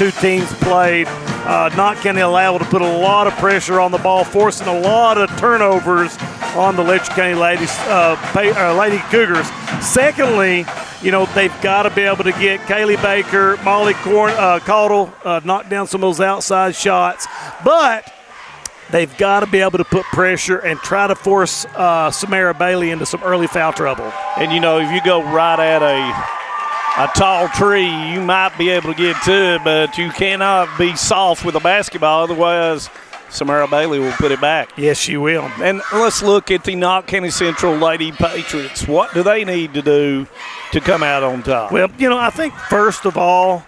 two teams played. Knott County allowed to put a lot of pressure on the ball, forcing a lot of turnovers on the Letcher County Lady Cougars. Secondly, they've got to be able to get Kaylee Baker, Molly Caudle, knock down some of those outside shots. But they've got to be able to put pressure and try to force Samara Bailey into some early foul trouble. And, if you go right at a tall tree, you might be able to get to it, but you cannot be soft with a basketball. Otherwise, Samara Bailey will put it back. Yes, she will. And let's look at the Knott County Central Lady Patriots. What do they need to do to come out on top? Well, I think first of all,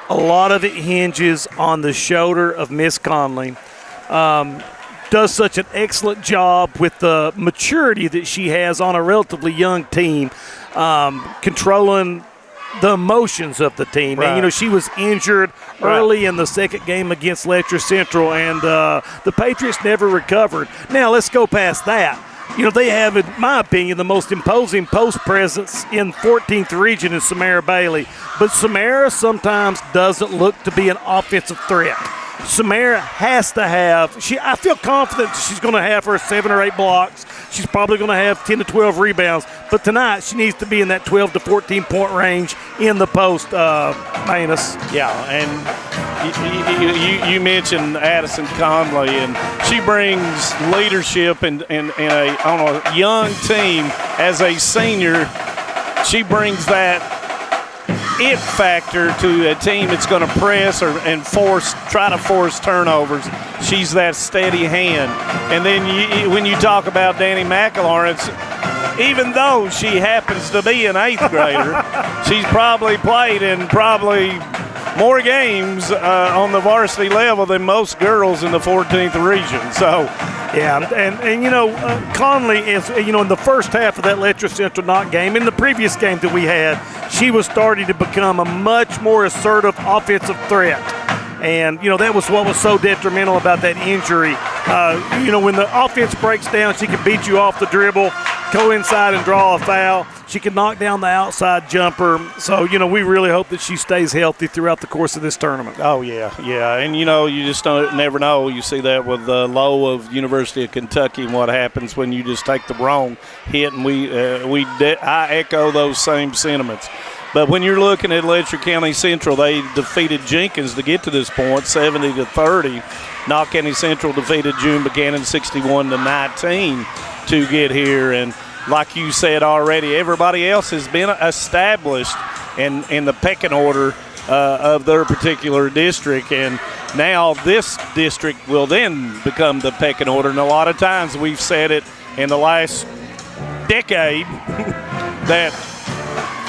a lot of it hinges on the shoulder of Miss Conley. Does such an excellent job with the maturity that she has on a relatively young team, controlling the emotions of the team. Right. And, she was injured early in the second game against Letcher Central, and the Patriots never recovered. Now, let's go past that. They have, in my opinion, the most imposing post presence in 14th region is Samara Bailey. But Samara sometimes doesn't look to be an offensive threat. Samara has to have – I feel confident she's going to have her 7 or 8 blocks. She's probably going to have 10 to 12 rebounds. But tonight she needs to be in that 12 to 14-point range in the post, Manus. Yeah, and you mentioned Addison Conley, and she brings leadership on a young team as a senior. She brings that it factor to a team that's going to press and try to force turnovers. She's that steady hand. And then when you talk about Danny McElaurin, even though she happens to be an 8th grader, she's probably played in more games on the varsity level than most girls in the 14th region. So, yeah, and Conley is, in the first half of that Letcher Central Knott game, in the previous game that we had, she was starting to become a much more assertive offensive threat. And, that was what was so detrimental about that injury. When the offense breaks down, she can beat you off the dribble, go inside and draw a foul. She can knock down the outside jumper. So, we really hope that she stays healthy throughout the course of this tournament. Oh, yeah. And, you just never know. You see that with Lowe of University of Kentucky and what happens when you just take the wrong hit. And I echo those same sentiments. But when you're looking at Letcher County Central, they defeated Jenkins to get to this point, 70-30. Knott County Central defeated June Buchanan 61-19 to get here. And like you said already, everybody else has been established in the pecking order of their particular district. And now this district will then become the pecking order. And a lot of times we've said it in the last decade that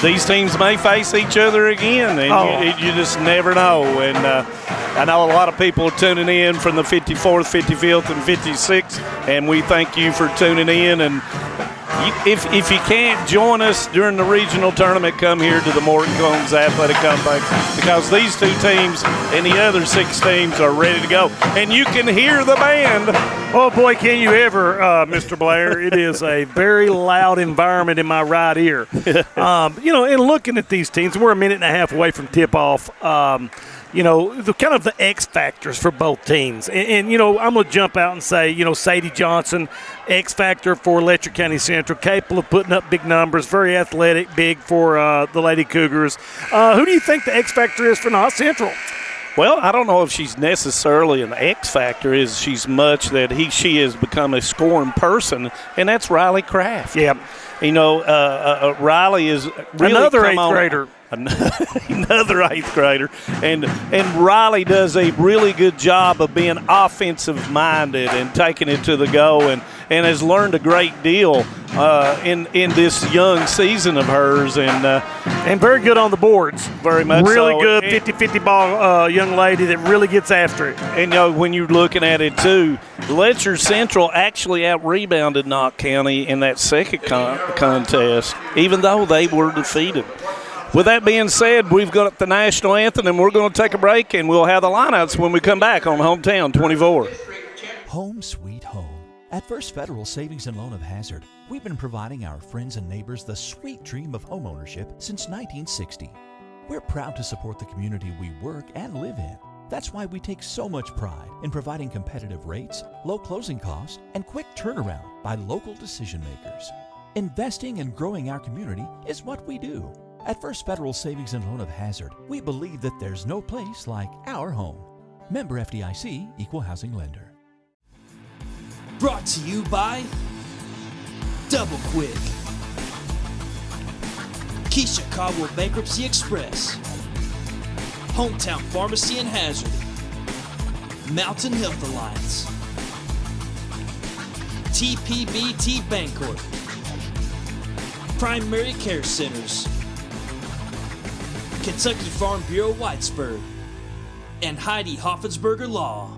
these teams may face each other again, and you just never know. And I know a lot of people are tuning in from the 54th, 55th, and 56th, and we thank you for tuning in. And if you can't join us during the regional tournament, come here to the Morton Combs Athletic Complex, because these two teams and the other 6 teams are ready to go. And you can hear the band. Oh, boy, can you ever, Mr. Blair. It is a very loud environment in my right ear. In looking at these teams, we're a minute and a half away from tip-off. The kind of the X factors for both teams. And I'm going to jump out and say, Sadie Johnson, X factor for Letcher County Central, capable of putting up big numbers, very athletic, big for the Lady Cougars. Who do you think the X factor is for Knott Central? Well, I don't know if she's necessarily an X factor, is she's much that she has become a scoring person, and that's Riley Kraft. Yeah. Riley is really another 8th grader. Another 8th grader, and Riley does a really good job of being offensive minded and taking it to the go, and has learned a great deal in this young season of hers, and very good on the boards. Very much really so. Good 50-50 ball young lady that really gets after it. And when you're looking at it too, Letcher Central actually out-rebounded Knott County in that second contest, even though they were defeated. With that being said, we've got the national anthem, and we're going to take a break, and we'll have the lineouts when we come back on Hometown 24. Home sweet home. At First Federal Savings and Loan of Hazard, we've been providing our friends and neighbors the sweet dream of homeownership since 1960. We're proud to support the community we work and live in. That's why we take so much pride in providing competitive rates, low closing costs, and quick turnaround by local decision makers. Investing and growing our community is what we do. At First Federal Savings and Loan of Hazard, we believe that there's no place like our home. Member FDIC, Equal Housing Lender. Brought to you by Double Quick, Key Chicago Bankruptcy Express, Hometown Pharmacy in Hazard, Mountain Health Alliance, TPBT Bancorp, Primary Care Centers, Kentucky Farm Bureau Whitesburg, and Heidi Hoffensberger Law.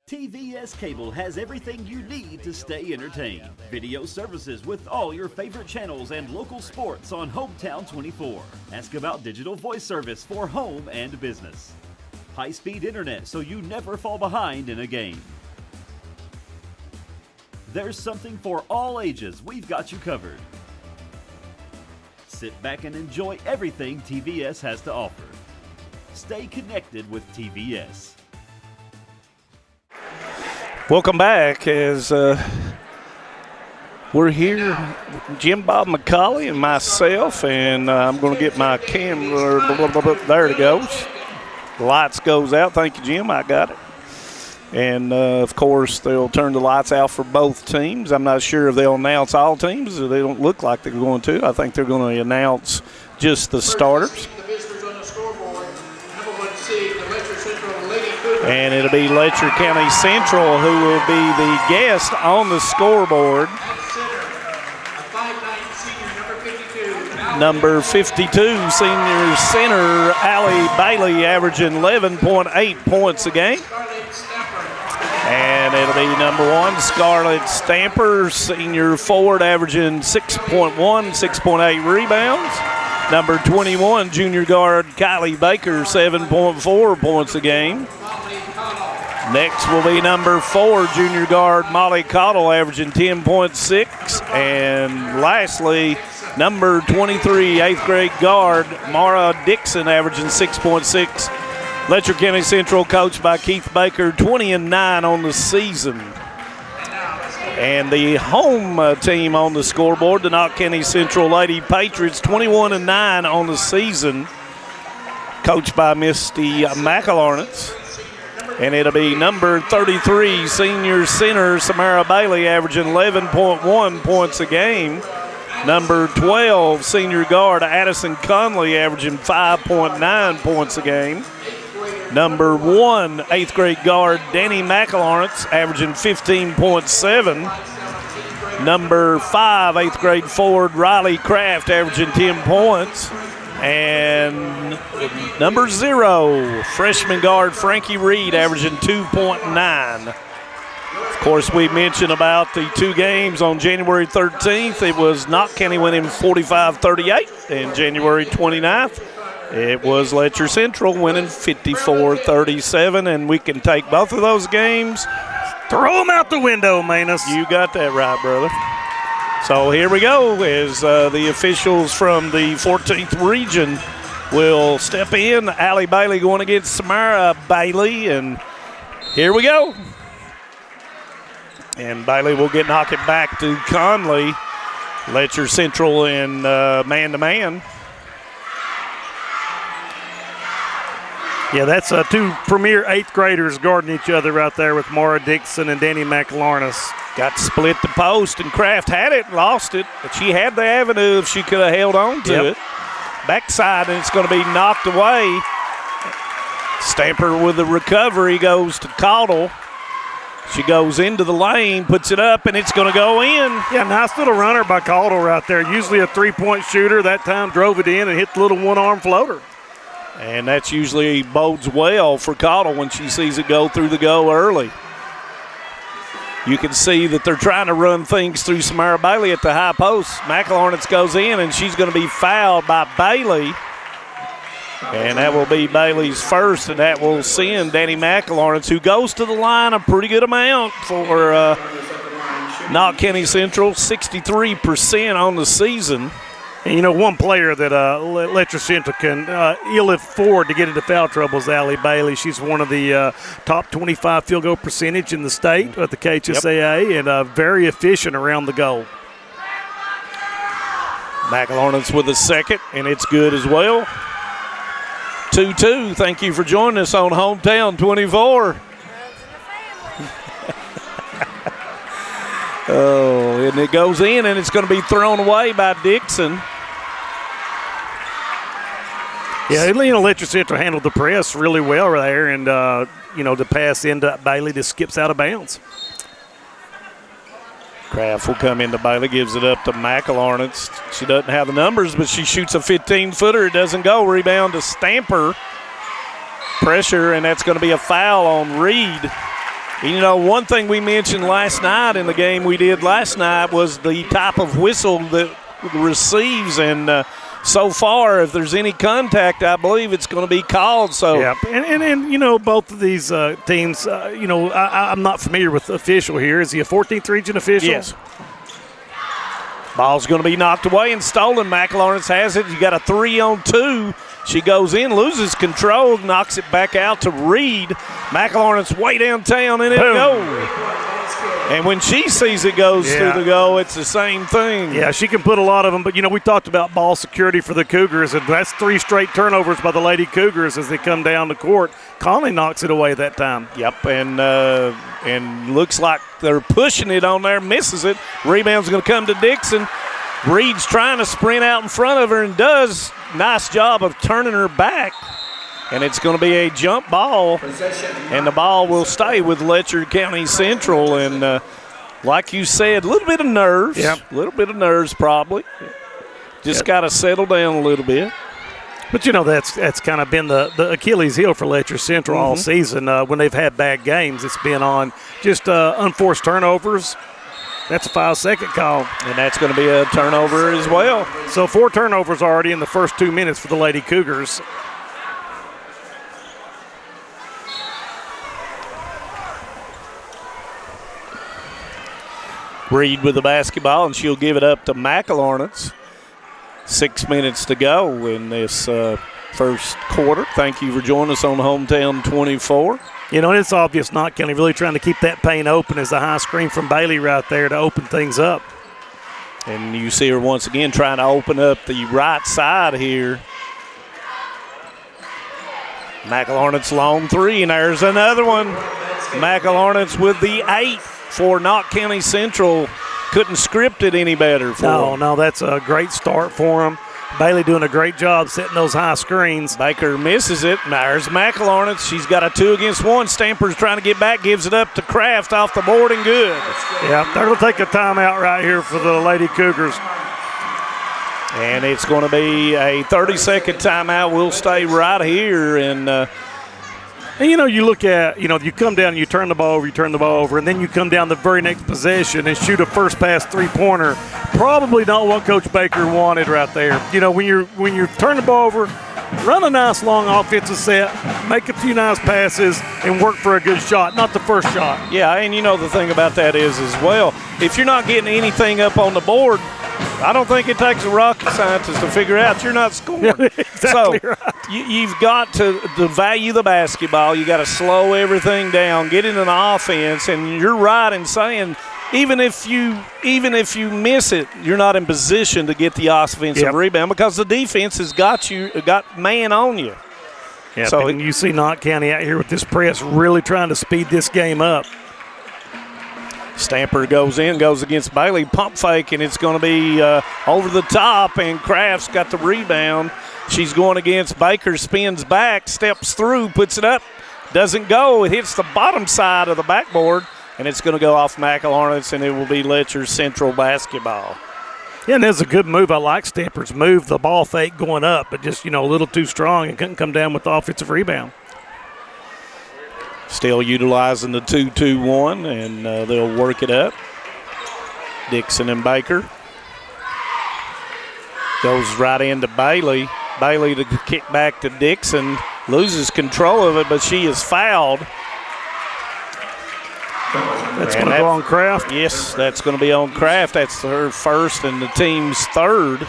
TVS Cable has everything you need to stay entertained. Video services with all your favorite channels and local sports on Hometown 24. Ask about digital voice service for home and business. High-speed internet so you never fall behind in a game. There's something for all ages. We've got you covered. Sit back and enjoy everything TVS has to offer. Stay connected with TVS. Welcome back as we're here, Jim Bob McCauley and myself, and I'm going to get my camera, there it goes. The lights goes out. Thank you, Jim. I got it. And, of course, they'll turn the lights out for both teams. I'm not sure if they'll announce all teams. They don't look like they're going to. I think they're going to announce just the starters. And it'll be Letcher County Central who will be the guest on the scoreboard. Number 52, senior center Allie Bailey, averaging 11.8 points a game. And it'll be number 1, Scarlett Stamper, senior forward, averaging 6.1, 6.8 rebounds. Number 21, junior guard Kylie Baker, 7.4 points a game. Next will be number 4, junior guard Molly Cottle, averaging 10.6. And lastly, number 23, 8th grade guard Mara Dixon, averaging 6.6. Letcher County Central, coached by Keith Baker, 20-9 on the season. And the home team on the scoreboard, the Knott County Central Lady Patriots, 21-9 on the season, coached by Misty McElarnitz. And it'll be number 33, senior center Samara Bailey, averaging 11.1 points a game. Number 12, senior guard Addison Conley, averaging 5.9 points a game. Number 1, 8th grade guard Danny McElarnitz, averaging 15.7. Number 5, 8th grade forward Riley Kraft, averaging 10 points. And number 0, freshman guard Frankie Reed, averaging 2.9. Of course, we mentioned about the 2 games on January 13th. It was Knott County winning 45-38, and January 29th, it was Letcher Central winning 54-37, and we can take both of those games. Throw them out the window, Manus. You got that right, brother. So here we go as the officials from the 14th region will step in. Allie Bailey going against Samara Bailey, and here we go. And Bailey will get knocked it back to Conley. Letcher Central in man-to-man. Yeah, that's 2 premier 8th graders guarding each other right there with Mara Dixon and Danny McLarness. Got to split the post, and Kraft had it, lost it, but she had the avenue if she could have held on to it. Backside, and it's going to be knocked away. Stamper with the recovery goes to Cottle. She goes into the lane, puts it up, and it's going to go in. Yeah, nice little runner by Caudle right there. Usually a three-point shooter. That time drove it in and hit the little one-arm floater. And that's usually bodes well for Caudle when she sees it go through the goal early. You can see that they're trying to run things through Samara Bailey at the high post. McElharnitz goes in, and she's going to be fouled by Bailey. And that will be Bailey's first, and that will send Danny McElharnitz, who goes to the line a pretty good amount for Knott County Central, 63% on the season. And, you know, one player that Letcher Central can ill afford to get into foul trouble is Allie Bailey. She's one of the top 25 field goal percentage in the state at the KHSAA, and very efficient around the goal. McElharnitz with a second, and it's good as well. 2-2. Thank you for joining us on Hometown 24. Oh, and it goes in, and it's going to be thrown away by Dixon. Yeah, you know, Letcher Central handled the press really well right there, and, you know, the pass into Bailey just skips out of bounds. Kraft will come into Bailey, gives it up to McElharnitz. She doesn't have the numbers, but she shoots a 15-footer. It doesn't go. Rebound to Stamper. Pressure, and that's going to be a foul on Reed. And, you know, one thing we mentioned last night in the game we did last night was the type of whistle that receives, and so far, if there's any contact, I believe it's going to be called. So, yeah, and you know, both of these teams, you know, I'm not familiar with the official here. Is he a 14th region official? Yes. Ball's going to be knocked away and stolen. McElharnitz has it. You got a 3-on-2. She goes in, loses control, knocks it back out to Reed. McElharnitz way downtown, and it goes. And when she sees it goes through the goal, it's the same thing. Yeah, she can put a lot of them. But, you know, we talked about ball security for the Cougars, and that's 3 straight turnovers by the Lady Cougars as they come down the court. Conley knocks it away that time. Yep, and looks like they're pushing it on there, misses it. Rebound's going to come to Dixon. Reed's trying to sprint out in front of her and does. Nice job of turning her back. And it's going to be a jump ball, and the ball will stay with Letcher County Central. And like you said, a little bit of nerves. Yep. A little bit of nerves probably. Just got to settle down a little bit. But, you know, that's kind of been the Achilles heel for Letcher Central all season. When they've had bad games, it's been on just unforced turnovers. That's a 5-second call. And that's going to be a turnover as well. So 4 turnovers already in the first 2 minutes for the Lady Cougars. Reed with the basketball, and she'll give it up to McElharnitz. 6 minutes to go in this first quarter. Thank you for joining us on Hometown 24. You know, it's obvious Knott County really trying to keep that paint open as a high screen from Bailey right there to open things up. And you see her once again trying to open up the right side here. McElharnitz long 3, and there's another one. McElharnitz with the 8 for Knott County Central. Couldn't script it any better for them. No, that's a great start for them. Bailey doing a great job setting those high screens. Baker misses it. There's McElharnitz. She's got a 2-against-1. Stamper's trying to get back, gives it up to Kraft off the board and good. Yeah, they're going to take a timeout right here for the Lady Cougars. And it's going to be a 30-second timeout. We'll stay right here. And you know, you look at, you know, you come down and you turn the ball over, and then you come down the very next possession and shoot a first pass 3-pointer. Probably not what Coach Baker wanted right there. You know, when you turn the ball over, run a nice long offensive set, make a few nice passes, and work for a good shot, not the first shot. Yeah, and you know the thing about that is as well, if you're not getting anything up on the board, I don't think it takes a rocket scientist to figure out you're not scoring. Exactly right. You've got to value the basketball. You got to slow everything down, get into an offense, and you're right in saying even if you miss it, you're not in position to get the offensive rebound because the defense has got man on you. Yeah, so and you see Knott County out here with this press really trying to speed this game up. Stamper goes against Bailey, pump fake, and it's going to be over the top, and Kraft's got the rebound. She's going against Baker, spins back, steps through, puts it up, doesn't go. It hits the bottom side of the backboard, and it's going to go off McElharnitz, and it will be Letcher Central basketball. Yeah, and that's a good move. I like Stamper's move. The ball fake going up, but just, a little too strong and couldn't come down with the offensive rebound. Still utilizing the 2-2-1, and they'll work it up. Dixon and Baker. Goes right into Bailey. Bailey to kick back to Dixon. Loses control of it, but she is fouled. That's going to go on Kraft? Yes, that's going to be on Kraft. That's her first and the team's third.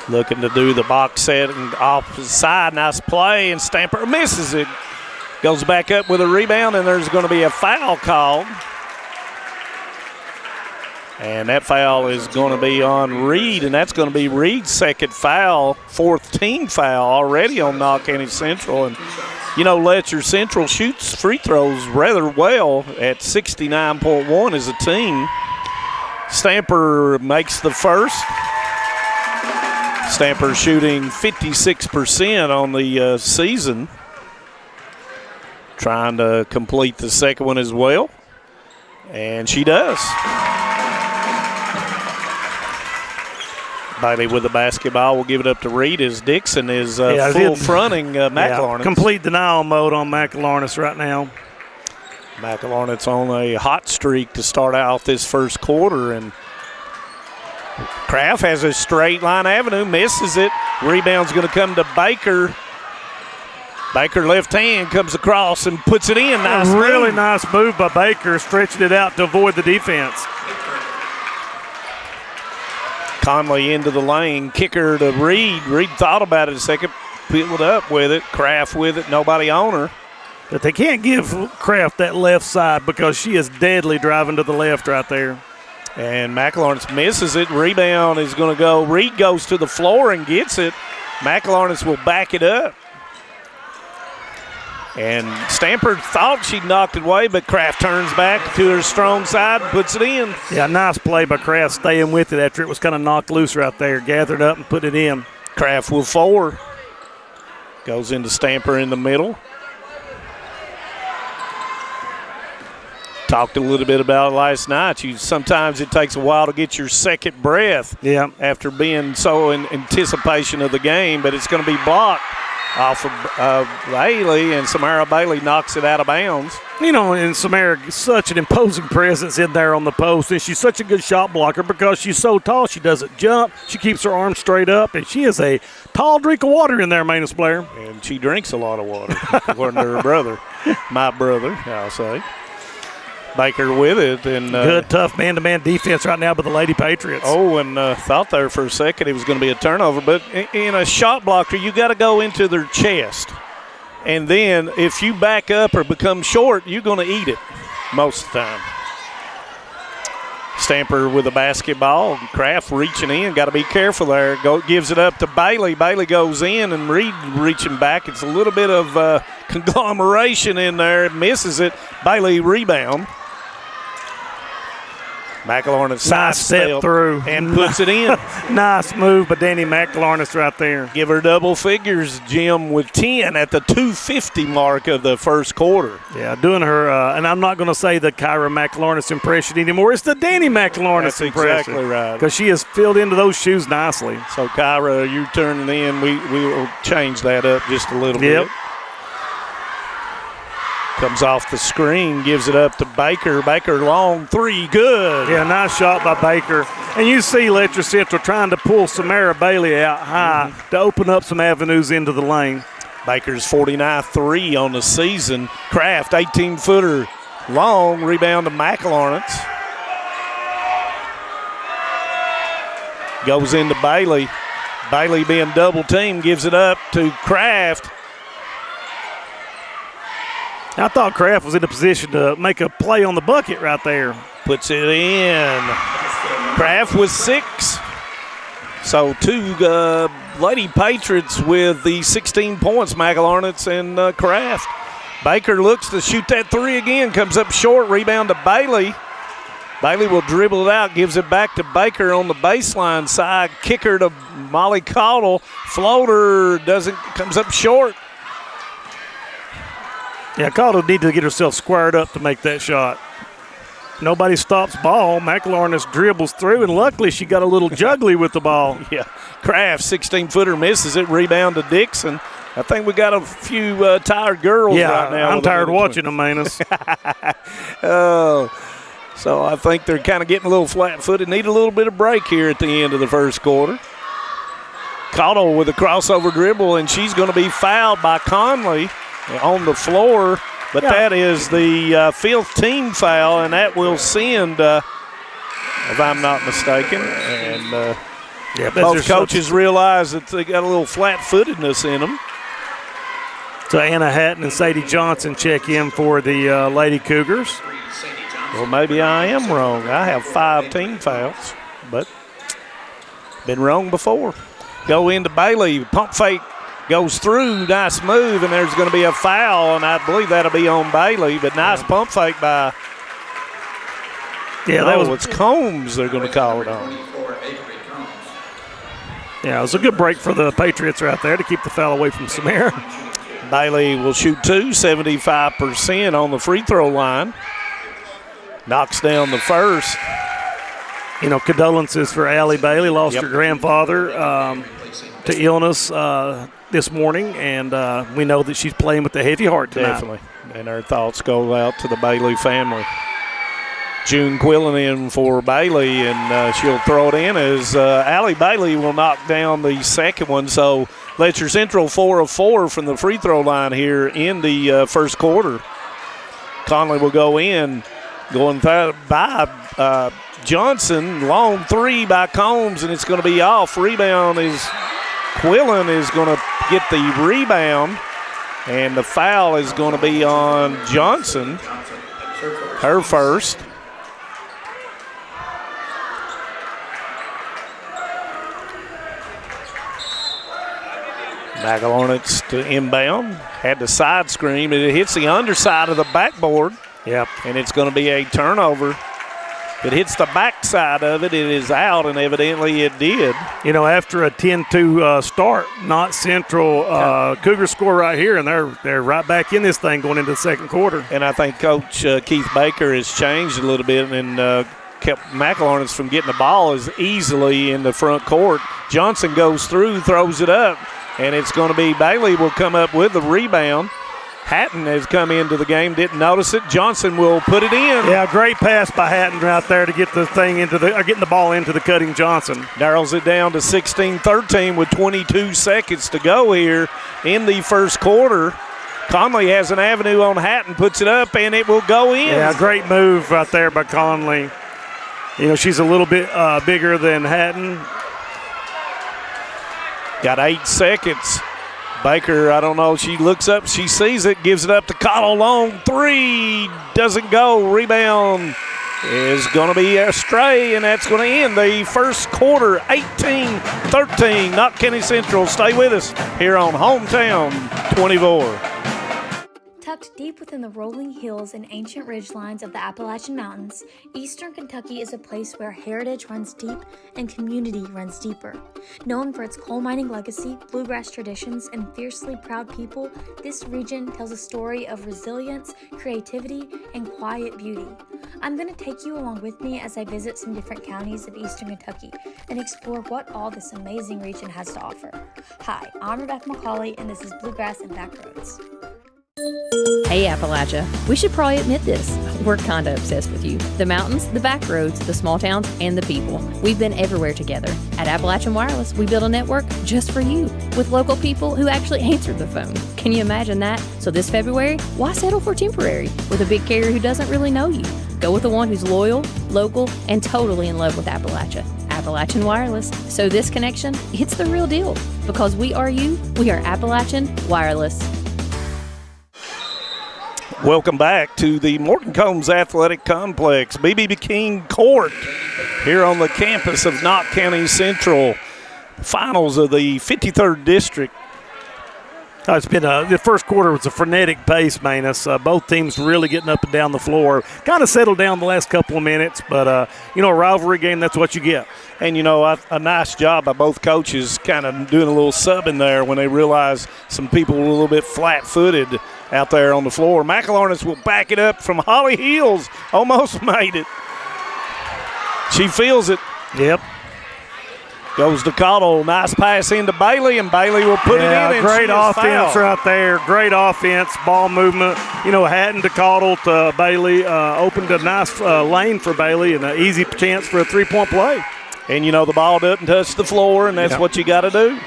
Looking to do the box set and off the side. Nice play, and Stamper misses it. Goes back up with a rebound, and there's going to be a foul called. And that foul is going to be on Reed, and that's going to be Reed's second foul, fourth team foul already on Knox County Central. And, Letcher Central shoots free throws rather well at 69.1 as a team. Stamper makes the first. Stamper shooting 56% on the season. Trying to complete the second one as well. And she does. Bailey with the basketball will give it up to Reed as Dixon is full fronting McElharnitz. Complete denial mode on McElharnitz right now. McElharnitz on a hot streak to start out this first quarter, and Kraft has a straight line avenue, misses it. Rebound's going to come to Baker. Baker left hand comes across and puts it in. Nice really move. Nice move by Baker, stretching it out to avoid the defense. Conley into the lane, kicker to Reed. Reed thought about it a second, peeled up with it. Kraft with it, nobody on her. But they can't give Kraft that left side because she is deadly driving to the left right there. And McElharnitz misses it. Rebound is going to go. Reed goes to the floor and gets it. McElharnitz will back it up. And Stamper thought she'd knocked it away, but Kraft turns back to her strong side, puts it in. Yeah, nice play by Kraft, staying with it after it was kind of knocked loose right there. Gathered up and put it in. Kraft with 4. Goes into Stamper in the middle. Talked a little bit about it last night. Sometimes it takes a while to get your second breath after being so in anticipation of the game, but it's going to be blocked off of Bailey, and Samara Bailey knocks it out of bounds. And Samara is such an imposing presence in there on the post, and she's such a good shot blocker because she's so tall. She doesn't jump. She keeps her arms straight up, and she is a tall drink of water in there, Manus Blair. And she drinks a lot of water, according to her brother. My brother, I'll say. Baker with it. And good, tough man-to-man defense right now by the Lady Patriots. Oh, and thought there for a second it was going to be a turnover. But in a shot blocker, you got to go into their chest. And then if you back up or become short, you're going to eat it most of the time. Stamper with the basketball. Kraft reaching in. Got to be careful there. Gives it up to Bailey. Bailey goes in, and Reed reaching back. It's a little bit of conglomeration in there. Misses it. Bailey rebound. McElharnitz nice step through and puts it in. Nice move by Danny McElharnitz right there. Give her double figures, Jim, with 10 at the 2:50 mark of the first quarter. Yeah, doing her, and I'm not going to say the Kyra McElharnitz impression anymore. It's the Danny McElharnitz impression. That's exactly right. Because she has filled into those shoes nicely. So, Kyra, you turning in. We will change that up just a little bit. Comes off the screen, gives it up to Baker. Baker long 3, good. Yeah, nice shot by Baker. And you see Letcher Central trying to pull Samara Bailey out high to open up some avenues into the lane. Baker's 49-3 on the season. Kraft, 18-footer long, rebound to McElharnitz. Goes into Bailey. Bailey being double teamed, gives it up to Kraft. I thought Kraft was in a position to make a play on the bucket right there. Puts it in. Kraft with 6. So 2 Lady Patriots with the 16 points, McElharnitz and Kraft. Baker looks to shoot that 3 again. Comes up short. Rebound to Bailey. Bailey will dribble it out, gives it back to Baker on the baseline side. Kicker to Molly Caudle. Floater comes up short. Yeah, Caudle needs to get herself squared up to make that shot. Nobody stops ball. McElharness dribbles through, and luckily she got a little juggly with the ball. Yeah, Kraft, 16-footer, misses it. Rebound to Dixon. I think we got a few tired girls right now. I'm tired watching them, Manus. So I think they're kind of getting a little flat-footed. Need a little bit of break here at the end of the first quarter. Caudle with a crossover dribble, and she's going to be fouled by Conley on the floor. But that is the fifth team foul, and that will send, if I'm not mistaken. And both coaches realize that they got a little flat-footedness in them. So Anna Hatton and Sadie Johnson check in for the Lady Cougars. Well, maybe I am wrong. I have 5 team fouls, but been wrong before. Go into Bailey. Pump fake goes through. Nice move, and there's going to be a foul, and I believe that'll be on Bailey. But nice pump fake by it's Combs they're going to call it on. Yeah, it was a good break for the Patriots right there to keep the foul away from Samara. Bailey will shoot 75% on the free throw line. Knocks down the first. You know, condolences for Allie Bailey. Lost her grandfather to illness this morning, and we know that she's playing with a heavy heart tonight. Definitely. And our thoughts go out to the Bailey family. June Quillen in for Bailey, and she'll throw it in as Allie Bailey will knock down the second one. So Letcher Central 4 of 4 from the free throw line here in the first quarter. Conley will go in. Going by Johnson, long three by Combs, and it's going to be off. Rebound is Quillen is going to get the rebound, and the foul is going to be on Johnson, her first. McElharness to inbound, had the side screen, and it hits the underside of the backboard. Yep. And it's going to be a turnover. If it hits the backside of it, it is out, and evidently it did. You know, after a 10-2 start, not Central, Cougar score right here, and they're right back in this thing going into the second quarter. And I think Coach Keith Baker has changed a little bit and kept McElharness from getting the ball as easily in the front court. Johnson goes through, throws it up, and it's going to be Bailey will come up with the rebound. Hatton has come into the game, didn't notice it. Johnson will put it in. Yeah, great pass by Hatton right there to get the thing getting the ball into the cutting Johnson. Narrows it down to 16-13 with 22 seconds to go here in the first quarter. Conley has an avenue on Hatton, puts it up, and it will go in. Yeah, great move right there by Conley. You know, she's a little bit bigger than Hatton. Got 8 seconds. Baker, I don't know, she looks up, she sees it, gives it up to Caudle. Long three, doesn't go. Rebound is going to be astray, and that's going to end the first quarter, 18-13. Knox County Central, stay with us here on Hometown 24. Tucked deep within the rolling hills and ancient ridgelines of the Appalachian Mountains, Eastern Kentucky is a place where heritage runs deep and community runs deeper. Known for its coal mining legacy, bluegrass traditions, and fiercely proud people, this region tells a story of resilience, creativity, and quiet beauty. I'm going to take you along with me as I visit some different counties of Eastern Kentucky and explore what all this amazing region has to offer. Hi, I'm Rebecca McCauley, and this is Bluegrass and Backroads. Hey Appalachia, we should probably admit this. We're kinda obsessed with you. The mountains, the back roads, the small towns, and the people. We've been everywhere together. At Appalachian Wireless, we built a network just for you, with local people who actually answer the phone. Can you imagine that? So this February, why settle for temporary with a big carrier who doesn't really know you? Go with the one who's loyal, local, and totally in love with Appalachia. Appalachian Wireless. So this connection, it's the real deal. Because we are you, we are Appalachian Wireless. Welcome back to the Morton Combs Athletic Complex, B.B. King Court, here on the campus of Knox County Central. Finals of the 53rd District It's been the first quarter was a frenetic pace, Manus. Both teams really getting up and down the floor. Kind of settled down the last couple of minutes, but a rivalry game, that's what you get. And, a nice job by both coaches kind of doing a little subbing there when they realized some people were a little bit flat-footed out there on the floor. McElharnis will back it up from Holly Hills. Almost made it. She feels it. Yep. Goes to Cottle. Nice pass into Bailey, and Bailey will put it in. And great offense fouled. right there. Great offense, ball movement. Hatton to Cottle to Bailey. Opened a nice lane for Bailey and an easy chance for a three-point play. And, the ball doesn't touch the floor, and that's what you got to do.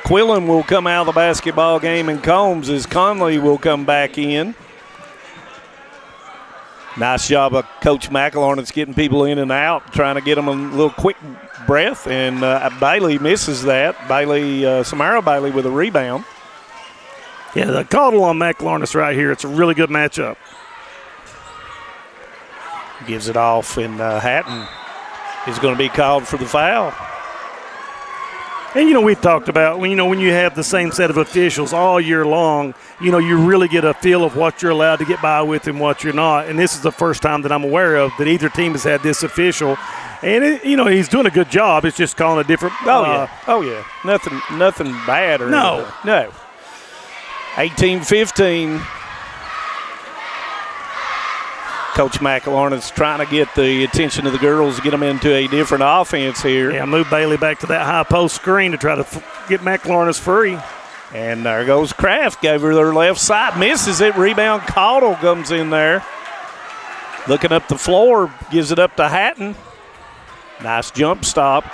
Quillen will come out of the basketball game, and Combs as Conley will come back in. Nice job of Coach McElharnis getting people in and out, trying to get them a little quick breath, and Bailey misses that. Samara Bailey with a rebound. Yeah, the Cottle on McElharnis right here. It's a really good matchup. Gives it off, and Hatton is going to be called for the foul. And, we've talked about, when you have the same set of officials all year long, you really get a feel of what you're allowed to get by with and what you're not. And this is the first time that I'm aware of that either team has had this official. And, he's doing a good job. It's just calling a different. Oh, yeah. Nothing bad or no. anything. No. 18-15. Coach McElharnis trying to get the attention of the girls, get them into a different offense here. Yeah, move Bailey back to that high post screen to try to get McElharnis free. And there goes Kraft. Gave her their left side. Misses it. Rebound. Cottle comes in there. Looking up the floor. Gives it up to Hatton. Nice jump stop.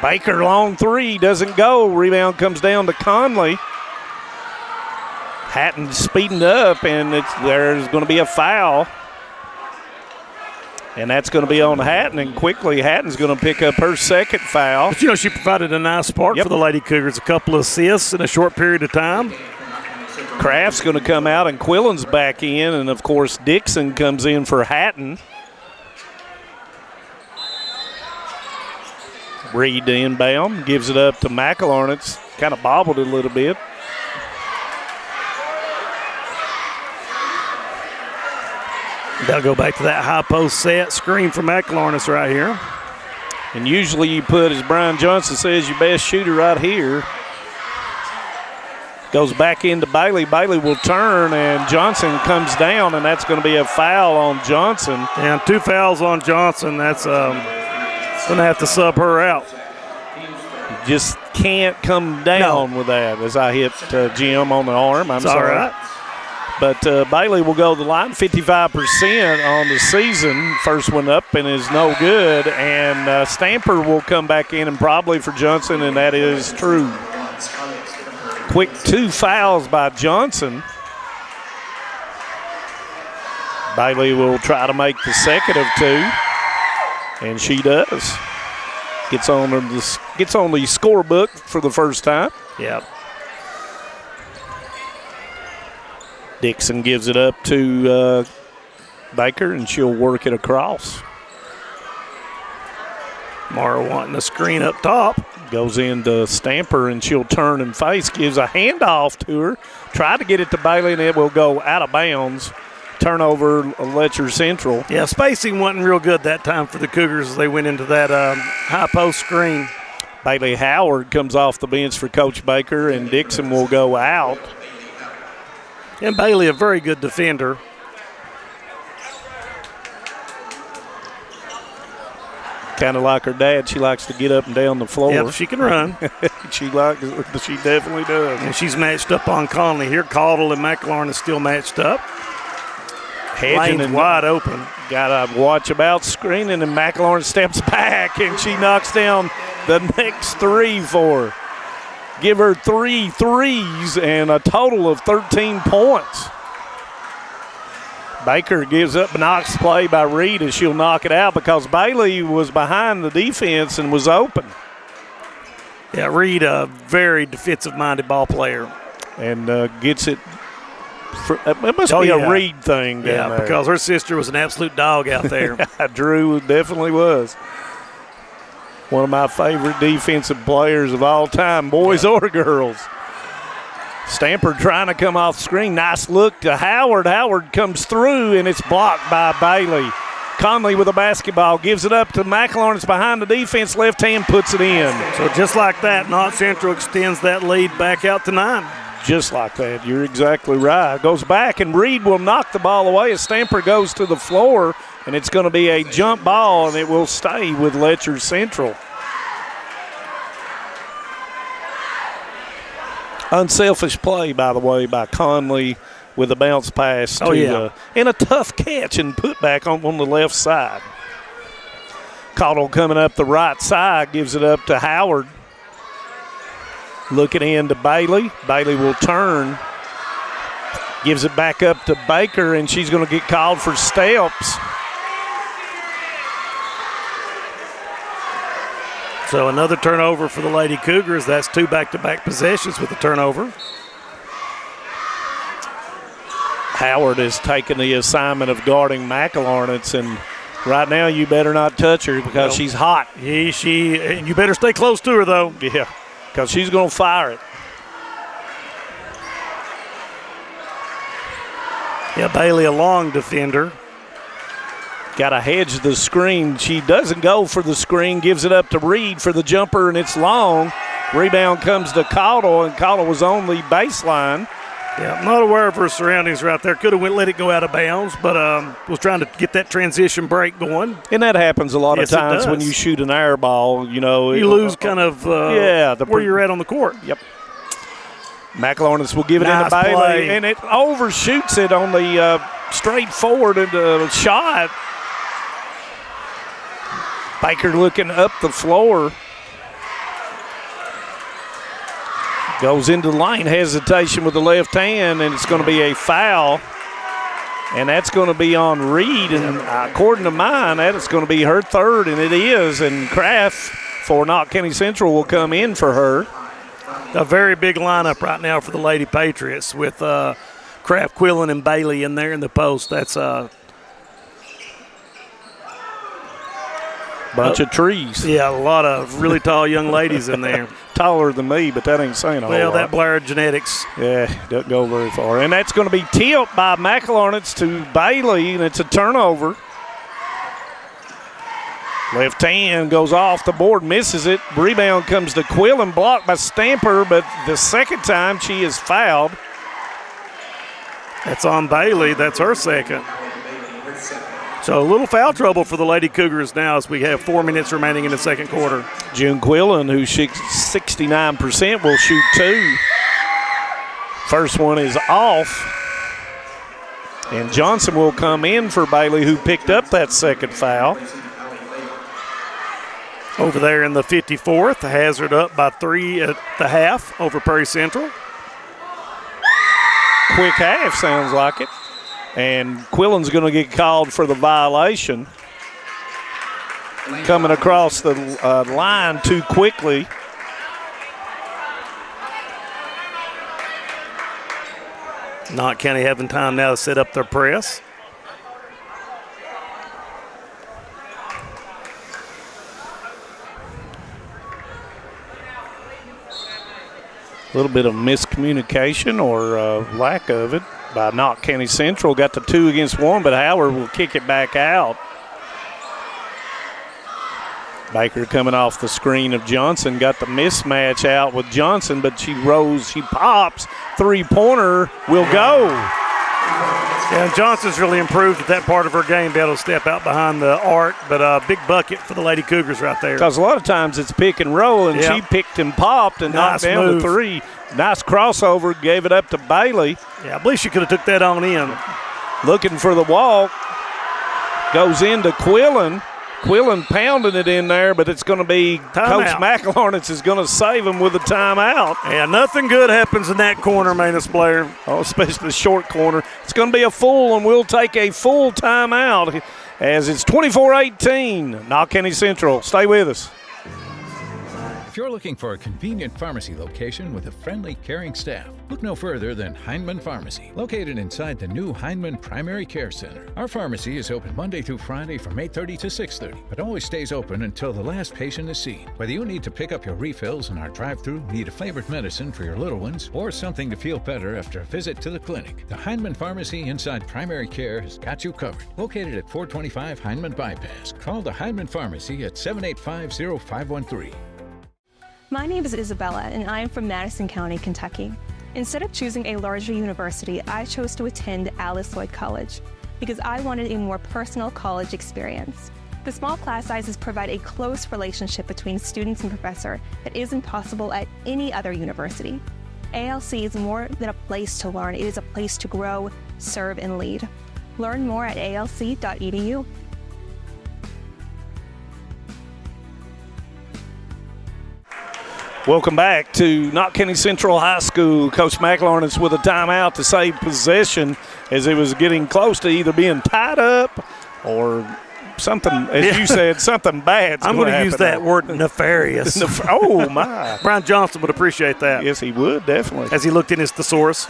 Baker long three. Doesn't go. Rebound comes down to Conley. Hatton speeding up, and there's going to be a foul. And that's going to be on Hatton, and quickly Hatton's going to pick up her second foul. But, she provided a nice spark for the Lady Cougars. A couple of assists in a short period of time. Kraft's going to come out, and Quillen's back in, and, of course, Dixon comes in for Hatton. Reed to inbound, gives it up to McElharnis. Kind of bobbled it a little bit. They'll go back to that high post set. Screen for McElharnis right here. And usually you put, as Brian Johnson says, your best shooter right here. Goes back into Bailey. Bailey will turn, and Johnson comes down, and that's going to be a foul on Johnson. And 2 fouls on Johnson. That's going to have to sub her out. Just can't come down with that as I hit Jim on the arm. I'm sorry. All right. But Bailey will go to the line, 55% on the season. First one up and is no good. And Stamper will come back in and probably for Johnson, and that is true. Quick 2 fouls by Johnson. Bailey will try to make the second of 2, and she does. Gets on the scorebook for the first time. Yep. Dixon gives it up to Baker, and she'll work it across. Mara wanting the screen up top. Goes into Stamper, and she'll turn and face. Gives a handoff to her. Tried to get it to Bailey, and it will go out of bounds. Turnover, Letcher Central. Yeah, spacing wasn't real good that time for the Cougars as they went into that high post screen. Bailey Howard comes off the bench for Coach Baker, and Dixon will go out. And Bailey, a very good defender. Kind of like her dad, she likes to get up and down the floor. Yep, she can run. She definitely does. And she's matched up on Conley here. Caudill and McElharnis still matched up. Hedging Lane's wide open. Got to watch about screening, and McElharnis steps back, and she knocks down the next 3 for her. Give her 3 threes and a total of 13 points. Baker gives up a nice play by Reed, and she'll knock it out because Bailey was behind the defense and was open. Yeah, Reed, a very defensive-minded ball player. And gets it. It must be a Reed thing down there. Because her sister was an absolute dog out there. Drew definitely was. One of my favorite defensive players of all time, boys or girls. Stamper trying to come off screen. Nice look to Howard. Howard comes through, and it's blocked by Bailey. Conley with a basketball, gives it up to McLaurin. It's behind the defense, left hand, puts it in. So just like that, Knott Central extends that lead back out to 9. Just like that. You're exactly right. Goes back, and Reed will knock the ball away as Stamper goes to the floor, and it's going to be a jump ball, and it will stay with Letcher Central. Unselfish play, by the way, by Conley with a bounce pass and a tough catch and put back on the left side. Caudill coming up the right side, gives it up to Howard. Looking in to Bailey. Bailey will turn, gives it back up to Baker, and she's going to get called for steps. So another turnover for the Lady Cougars. That's 2 back-to-back possessions with the turnover. Howard has taken the assignment of guarding McLaurin, and right now you better not touch her because she's hot. And you better stay close to her, though. Yeah, because she's going to fire it. Yeah, Bailey, a long defender. Got to hedge the screen. She doesn't go for the screen, gives it up to Reed for the jumper, and it's long. Rebound comes to Caudill, and Caudill was on the baseline. Yeah, I'm not aware of her surroundings right there. Could have let it go out of bounds, but was trying to get that transition break going. And that happens a lot of times when you shoot an air ball. You lose kind of where you're at on the court. Yep. McLaurin will give it nice into Bailey, play. and it overshoots it on the straight forward into shot. Baker looking up the floor. Goes into the lane, hesitation with the left hand, and it's going to be a foul. And that's going to be on Reed. And according to mine, that is going to be her third, and it is. And Kraft for Knott County Central will come in for her. A very big lineup right now for the Lady Patriots with Kraft, Quillen, and Bailey in there in the post. That's bunch of trees. Yeah, a lot of really tall young ladies in there. Taller than me, but that ain't saying a whole lot. Well, that Blair genetics. Yeah, doesn't go very far. And that's going to be tipped by McLaurin to Bailey, and it's a turnover. Left hand goes off the board, misses it. Rebound comes to Quillen, blocked by Stamper, but the second time she is fouled. That's on Bailey. That's her second. So a little foul trouble for the Lady Cougars now as we have 4 minutes remaining in the second quarter. June Quillen, who shoots 69%, will shoot 2. First one is off. And Johnson will come in for Bailey, who picked up that second foul. Over there in the 54th, Hazard up by 3 at the half over Prairie Central. Quick half, sounds like it. And Quillen's going to get called for the violation. Coming across the line too quickly. Knott County having time now to set up their press. A little bit of miscommunication or lack of it by Knott County Central. Got the 2 against 1, but Howard will kick it back out. Baker coming off the screen of Johnson. Got the mismatch out with Johnson, but she pops. 3-pointer will go. Yeah, and Johnson's really improved at that part of her game, be able to step out behind the arc, but a big bucket for the Lady Cougars right there. Because a lot of times it's pick and roll, and she picked and popped and knocked down the 3. Nice crossover, gave it up to Bailey. Yeah, I believe she could have took that on in. Looking for the walk. Goes into Quillen. Quillen pounding it in there, but it's going to be Coach McLaurin is going to save him with a timeout. Yeah, nothing good happens in that corner, Manus Blair. Oh, especially the short corner. It's going to be a full, and we'll take a full timeout as it's 24-18. Knott County Central. Stay with us. If you're looking for a convenient pharmacy location with a friendly, caring staff, look no further than Hindman Pharmacy, located inside the new Hindman Primary Care Center. Our pharmacy is open Monday through Friday from 8:30 to 6:30, but always stays open until the last patient is seen. Whether you need to pick up your refills in our drive-thru, need a flavored medicine for your little ones, or something to feel better after a visit to the clinic, the Hindman Pharmacy inside Primary Care has got you covered. Located at 425 Hindman Bypass. Call the Hindman Pharmacy at 785-0513. My name is Isabella, and I am from Madison County, Kentucky. Instead of choosing a larger university, I chose to attend Alice Lloyd College because I wanted a more personal college experience. The small class sizes provide a close relationship between students and professor that isn't possible at any other university. ALC is more than a place to learn, it is a place to grow, serve, and lead. Learn more at alc.edu. Welcome back to Knott County Central High School. Coach McLaurin with a timeout to save possession as it was getting close to either being tied up or something, as you said, something bad. I'm going to use that word, nefarious. Oh, my. Brian Johnson would appreciate that. Yes, he would, definitely. As he looked in his thesaurus.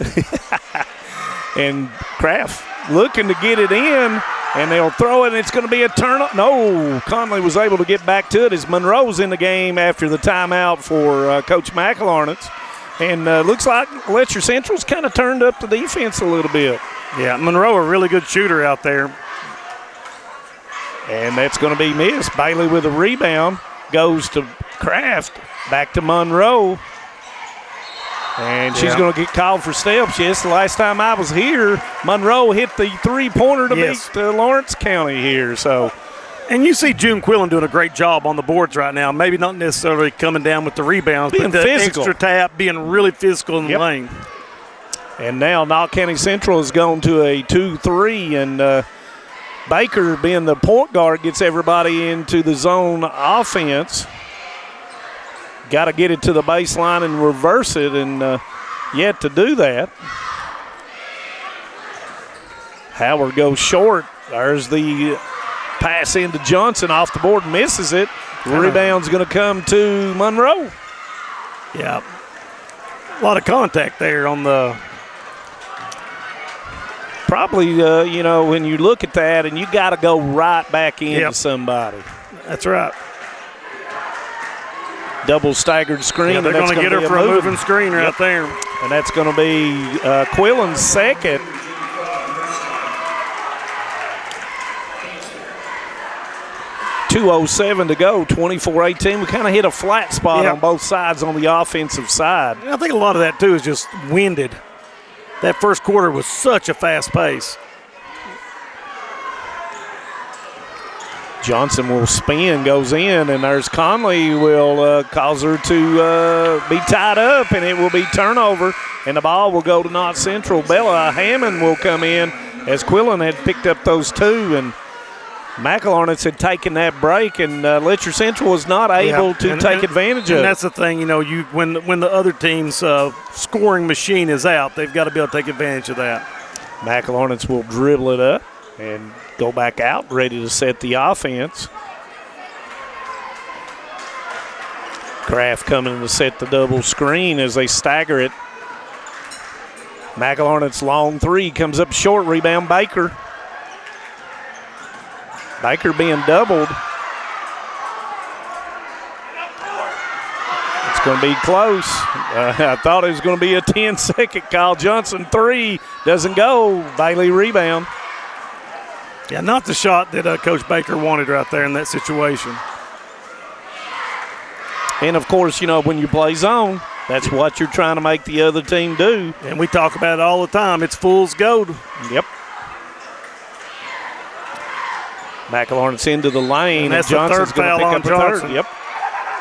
And Kraft looking to get it in, and they'll throw it, and it's going to be a turn. No, Conley was able to get back to it as Monroe's in the game after the timeout for Coach McLaurin. And looks like Letcher Central's kind of turned up the defense a little bit. Yeah, Monroe, a really good shooter out there. And that's going to be missed. Bailey with a rebound. Goes to Kraft. Back to Monroe. And she's going to get called for steps. Yes, the last time I was here, Monroe hit the three-pointer to beat Lawrence County here. So, and you see June Quillen doing a great job on the boards right now. Maybe not necessarily coming down with the rebounds, being but the physical. Extra tap, being really physical in the lane. And now Knott County Central has gone to a 2-3, and Baker, being the point guard, gets everybody into the zone offense. Got to get it to the baseline and reverse it, and yet to do that. Howard goes short. There's the pass into Johnson off the board, misses it. Rebound's going to come to Monroe. Yeah. A lot of contact there on the. Probably, when you look at that, and you got to go right back into somebody. That's right. Double staggered screen. Yeah, they're going to get her for a moving screen right there. And that's going to be Quillen's second. .207 to go, 24-18. We kind of hit a flat spot on both sides on the offensive side. I think a lot of that, too, is just winded. That first quarter was such a fast pace. Johnson will spin, goes in, and there's Conley will cause her to be tied up, and it will be turnover, and the ball will go to Knott Central. Bella Hammond will come in as Quillen had picked up those two, and McLaurin had taken that break, and Letcher Central was not able to take advantage of it. And that's the thing, when the other team's scoring machine is out, they've got to be able to take advantage of that. McLaurin will dribble it up and go back out, ready to set the offense. Kraft coming to set the double screen as they stagger it. McLaurin's long three comes up short, rebound Baker. Baker being doubled. It's going to be close. I thought it was going to be a 10-second call. Johnson three doesn't go. Bailey rebound. Yeah, not the shot that Coach Baker wanted right there in that situation. And, of course, when you play zone, that's what you're trying to make the other team do. And we talk about it all the time. It's fool's gold. Yep. McLaurin's into the lane. And that's Johnson's the third foul on Johnson. Yep.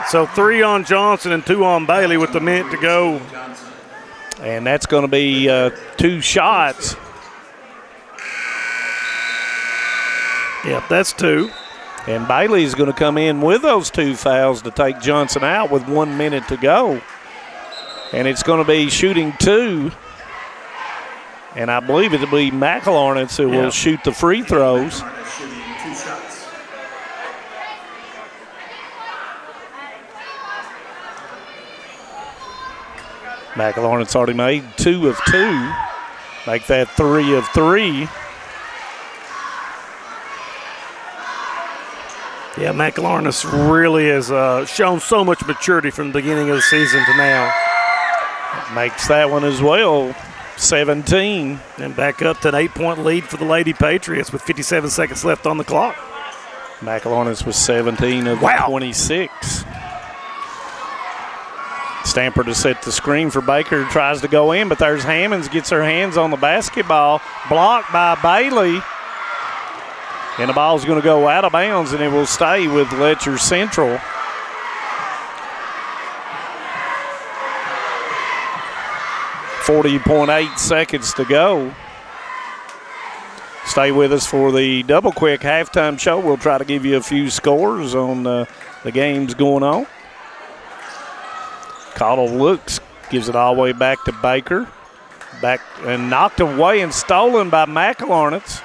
So 3 on Johnson and 2 on Bailey with the minute to go. And that's going to be 2 shots. Yep, that's 2. And Bailey's going to come in with those 2 fouls to take Johnson out with 1 minute to go. And it's going to be shooting 2. And I believe it'll be McLaurin who will shoot the free throws. McElornit's already made 2 of 2. Make that 3 of 3. Yeah, McElornis really has shown so much maturity from the beginning of the season to now. Makes that one as well, 17. And back up to an 8-point lead for the Lady Patriots with 57 seconds left on the clock. McElornis was 17 of 26. Stamper to set the screen for Baker, tries to go in, but there's Hammonds, gets her hands on the basketball, blocked by Bailey. And the ball's going to go out of bounds, and it will stay with Letcher Central. .8 seconds to go. Stay with us for the Double Quick halftime show. We'll try to give you a few scores on the games going on. Cottle looks, gives it all the way back to Baker. Back and knocked away and stolen by McElornitz.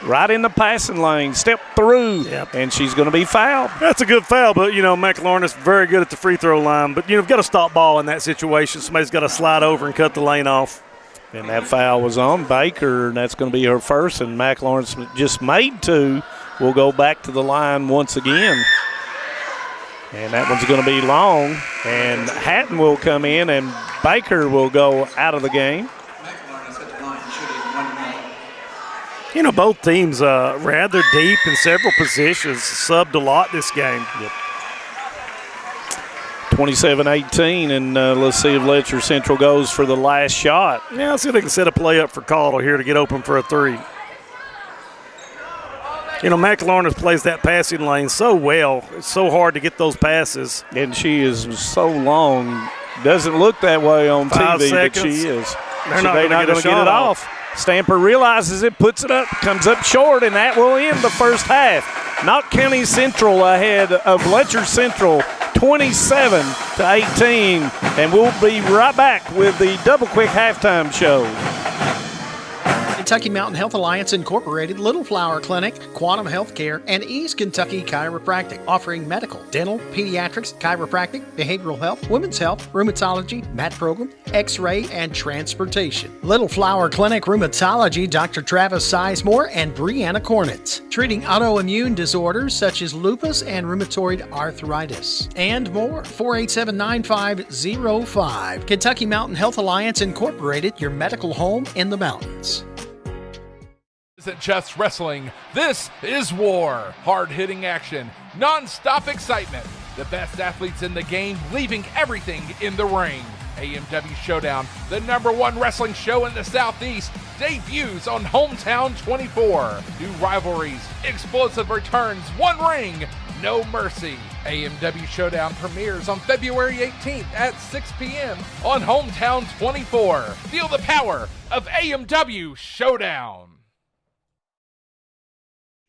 Right in the passing lane, step through, and she's going to be fouled. That's a good foul, but, McElornis very good at the free throw line. But, you've got to stop ball in that situation. Somebody's got to slide over and cut the lane off. And that foul was on Baker, and that's going to be her first. And McElornis just made 2. Will go back to the line once again. And that one's going to be long. And Hatton will come in, and Baker will go out of the game. Both teams rather deep in several positions, subbed a lot this game. 27-18, and let's see if Letcher Central goes for the last shot. Yeah, let's see if they can set a play up for Cottle here to get open for a 3. McElornis plays that passing lane so well. It's so hard to get those passes. And she is so long. Doesn't look that way on 5 TV, seconds. but she is. They're not going to get it off. Stamper realizes it, puts it up, comes up short, and that will end the first half. Knott County Central ahead of Letcher Central 27-18. And we'll be right back with the Double Quick halftime show. Kentucky Mountain Health Alliance Incorporated, Little Flower Clinic, Quantum Healthcare, and East Kentucky Chiropractic, offering medical, dental, pediatrics, chiropractic, behavioral health, women's health, rheumatology, mat program, x-ray, and transportation. Little Flower Clinic Rheumatology, Dr. Travis Sizemore and Brianna Cornitz, treating autoimmune disorders such as lupus and rheumatoid arthritis, and more. 487-9505. Kentucky Mountain Health Alliance Incorporated, your medical home in the mountains. Isn't just wrestling, this is war. Hard-hitting action, non-stop excitement. The best athletes in the game leaving everything in the ring. AMW Showdown, the #1 wrestling show in the Southeast, debuts on Hometown 24. New rivalries, explosive returns, one ring, no mercy. AMW Showdown premieres on February 18th at 6 p.m. on Hometown 24. Feel the power of AMW Showdown.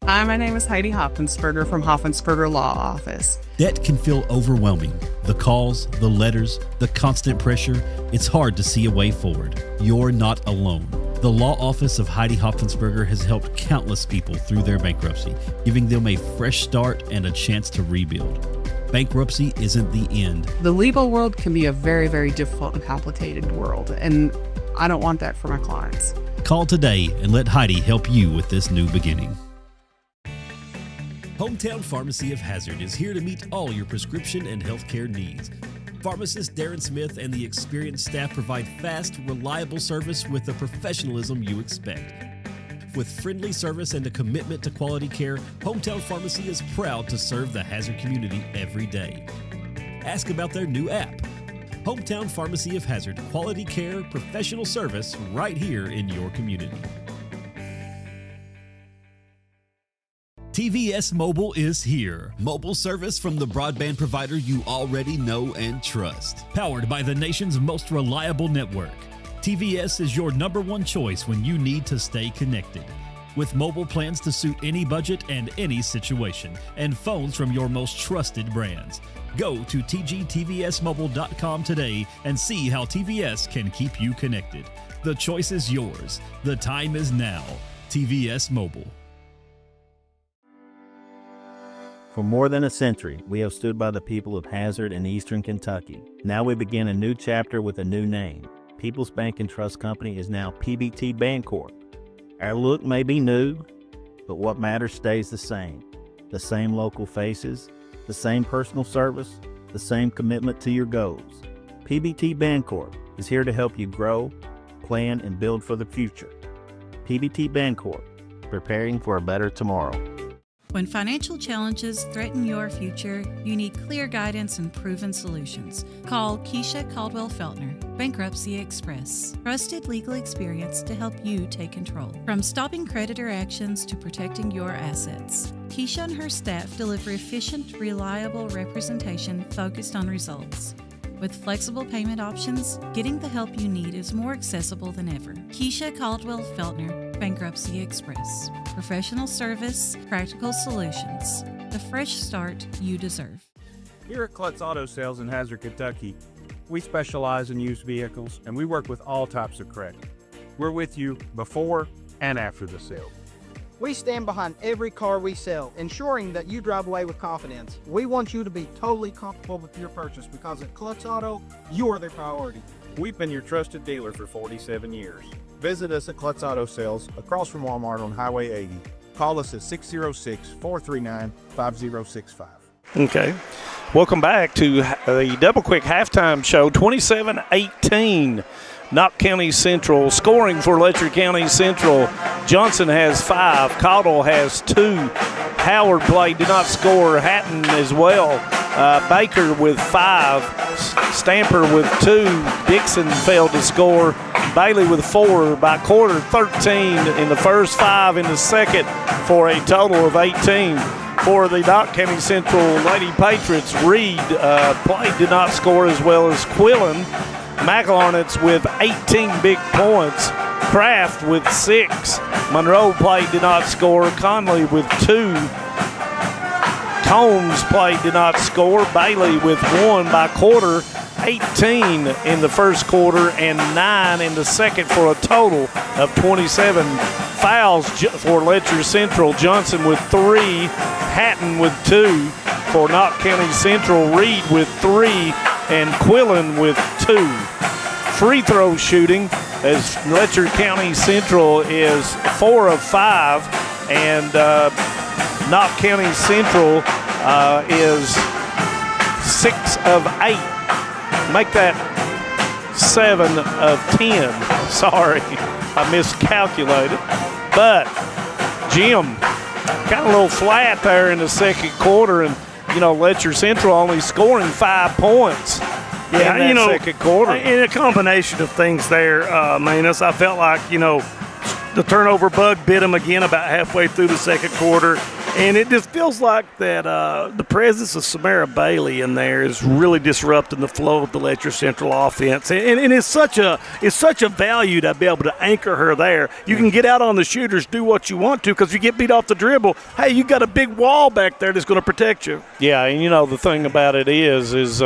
Hi, my name is Heidi Hoffensperger from Hoffensperger Law Office. Debt can feel overwhelming. The calls, the letters, the constant pressure, it's hard to see a way forward. You're not alone. The Law Office of Heidi Hoffensperger has helped countless people through their bankruptcy, giving them a fresh start and a chance to rebuild. Bankruptcy isn't the end. The legal world can be a very, very difficult and complicated world, and I don't want that for my clients. Call today and let Heidi help you with this new beginning. Hometown Pharmacy of Hazard is here to meet all your prescription and healthcare needs. Pharmacist Darren Smith and the experienced staff provide fast, reliable service with the professionalism you expect. With friendly service and a commitment to quality care, Hometown Pharmacy is proud to serve the Hazard community every day. Ask about their new app. Hometown Pharmacy of Hazard, quality care, professional service right here in your community. TVS Mobile is here. Mobile service from the broadband provider you already know and trust. Powered by the nation's most reliable network. TVS is your #1 choice when you need to stay connected. With mobile plans to suit any budget and any situation, and phones from your most trusted brands. Go to tgtvsmobile.com today and see how TVS can keep you connected. The choice is yours. The time is now. TVS Mobile. For more than a century, we have stood by the people of Hazard and Eastern Kentucky. Now we begin a new chapter with a new name. People's Bank and Trust Company is now PBT Bancorp. Our look may be new, but what matters stays the same. The same local faces, the same personal service, the same commitment to your goals. PBT Bancorp is here to help you grow, plan, and build for the future. PBT Bancorp, preparing for a better tomorrow. When financial challenges threaten your future, you need clear guidance and proven solutions. Call Keisha Caldwell Feltner, Bankruptcy Express. Trusted legal experience to help you take control. From stopping creditor actions to protecting your assets. Keisha and her staff deliver efficient, reliable representation focused on results. With flexible payment options, getting the help you need is more accessible than ever. Keisha Caldwell Feltner, Bankruptcy Express. Professional service, practical solutions. The fresh start you deserve. Here at Klutz Auto Sales in Hazard, Kentucky, we specialize in used vehicles and we work with all types of credit. We're with you before and after the sale. We stand behind every car we sell, ensuring that you drive away with confidence. We want you to be totally comfortable with your purchase because at Klutz Auto, you are the priority. We've been your trusted dealer for 47 years. Visit us at Klutz Auto Sales across from Walmart on Highway 80. Call us at 606-439-5065. Okay. Welcome back to the Double Quick Halftime Show, 27-18. Knott County Central scoring for Letcher County Central. Johnson has 5. Caudill has 2. Howard did not score. Hatton as well. Baker with 5. Stamper with 2. Dixon failed to score. Bailey with 4. By quarter, 13 in the first, 5 in the second, for a total of 18. For the Knott County Central Lady Patriots, Reed did not score, as well as Quillen. McElharnitz with 18 big points. Kraft with 6. Monroe did not score. Conley with 2. Combs did not score. Bailey with 1. By quarter, 18 in the first quarter and 9 in the second, for a total of 27. Fouls for Letcher Central. Johnson with 3. Hatton with 2. For Knott County Central, Reed with 3. And Quillen with 2. Free throw shooting, as Letcher County Central is 4 of 5, and Knott County Central is 6 of 8. Make that 7 of 10. Sorry, I miscalculated. But Jim, kind of a little flat there in the second quarter, and Letcher Central only scoring 5 points. Yeah, in that second quarter. In a combination of things there, Manus, I felt like, the turnover bug bit him again about halfway through the second quarter. And it just feels like that the presence of Samara Bailey in there is really disrupting the flow of the Letcher Central offense. And it's such a value to be able to anchor her there. You can get out on the shooters, do what you want to, because you get beat off the dribble. Hey, you got a big wall back there that's going to protect you. Yeah, and the thing about it is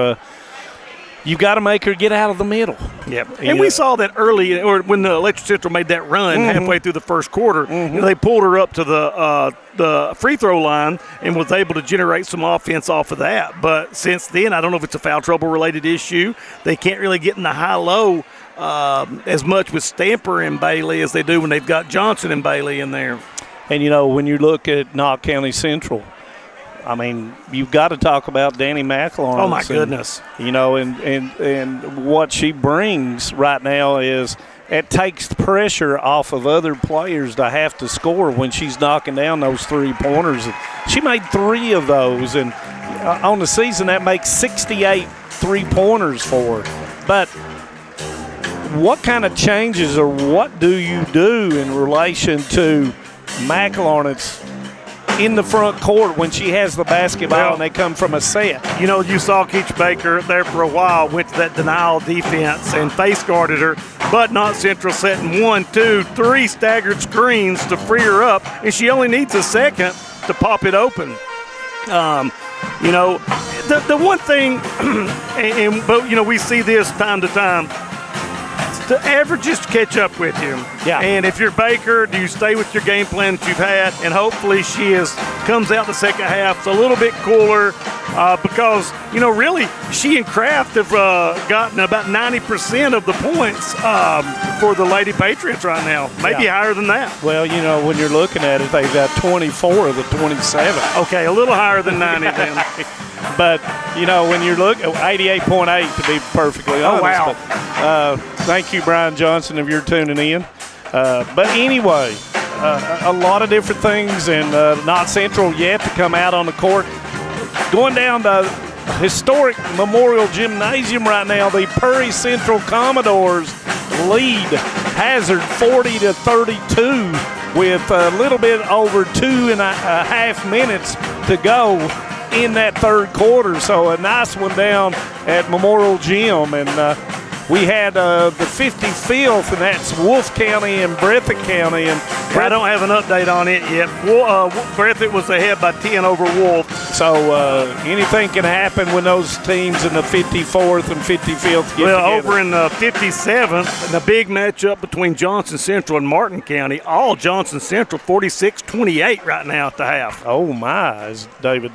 you got to make her get out of the middle. Yeah, and we saw that early, or when the Letcher Central made that run halfway through the first quarter. They pulled her up to the free throw line and was able to generate some offense off of that. But since then, I don't know if it's a foul trouble related issue. They can't really get in the high-low as much with Stamper and Bailey as they do when they've got Johnson and Bailey in there. And when you look at Knott County Central, I mean, you've got to talk about Danny McElharnitz. Oh, my goodness. And what she brings right now is it takes the pressure off of other players to have to score when she's knocking down those 3-pointers. She made 3 of those, and on the season that makes 68 3-pointers for her. But what kind of changes, or what do you do in relation to McElharnitz in the front court when she has the basketball and they come from a set? You saw Keach Baker there for a while, went to that denial defense and face guarded her, but Knott Central setting 1, 2, 3 staggered screens to free her up, and she only needs a second to pop it open. The one thing, but we see this time to time. the averages catch up with you. Yeah. And if you're Baker, do you stay with your game plan that you've had? And hopefully comes out the second half. It's a little bit cooler because, really, she and Kraft have gotten about 90% of the points for the Lady Patriots right now. Maybe higher than that. Well, when you're looking at it, they've got 24 of the 27. Okay, a little higher than 90 then. But, when you're looking at 88.8 to be perfectly honest. Oh, wow. But, thank you, Brian Johnson, if you're tuning in. But anyway, a lot of different things, and not Central yet to come out on the court. Going down the historic Memorial Gymnasium right now, the Perry Central Commodores lead Hazard 40-32 with a little bit over 2.5 minutes to go in that third quarter. So a nice one down at Memorial Gym. And we had the 55th, and that's Wolfe County and Breathitt County. And I don't have an update on it yet. Breathitt was ahead by 10 over Wolfe. So anything can happen when those teams in the 54th and 55th get together. Over in the 57th, the big matchup between Johnson Central and Martin County, all Johnson Central 46-28 right now at the half. Oh, my, as David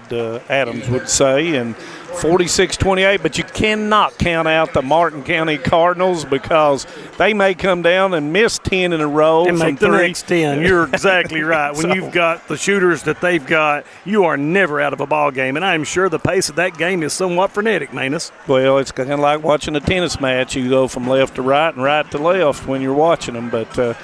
Adams would say. And 46-28, but you cannot count out the Martin County Cardinals because they may come down and miss 10 in a row and from make the next 10. You're exactly right. When you've got the shooters that they've got, you are never out of a ball game, and I'm sure the pace of that game is somewhat frenetic, Manus. Well, it's kind of like watching a tennis match. You go from left to right and right to left when you're watching them, but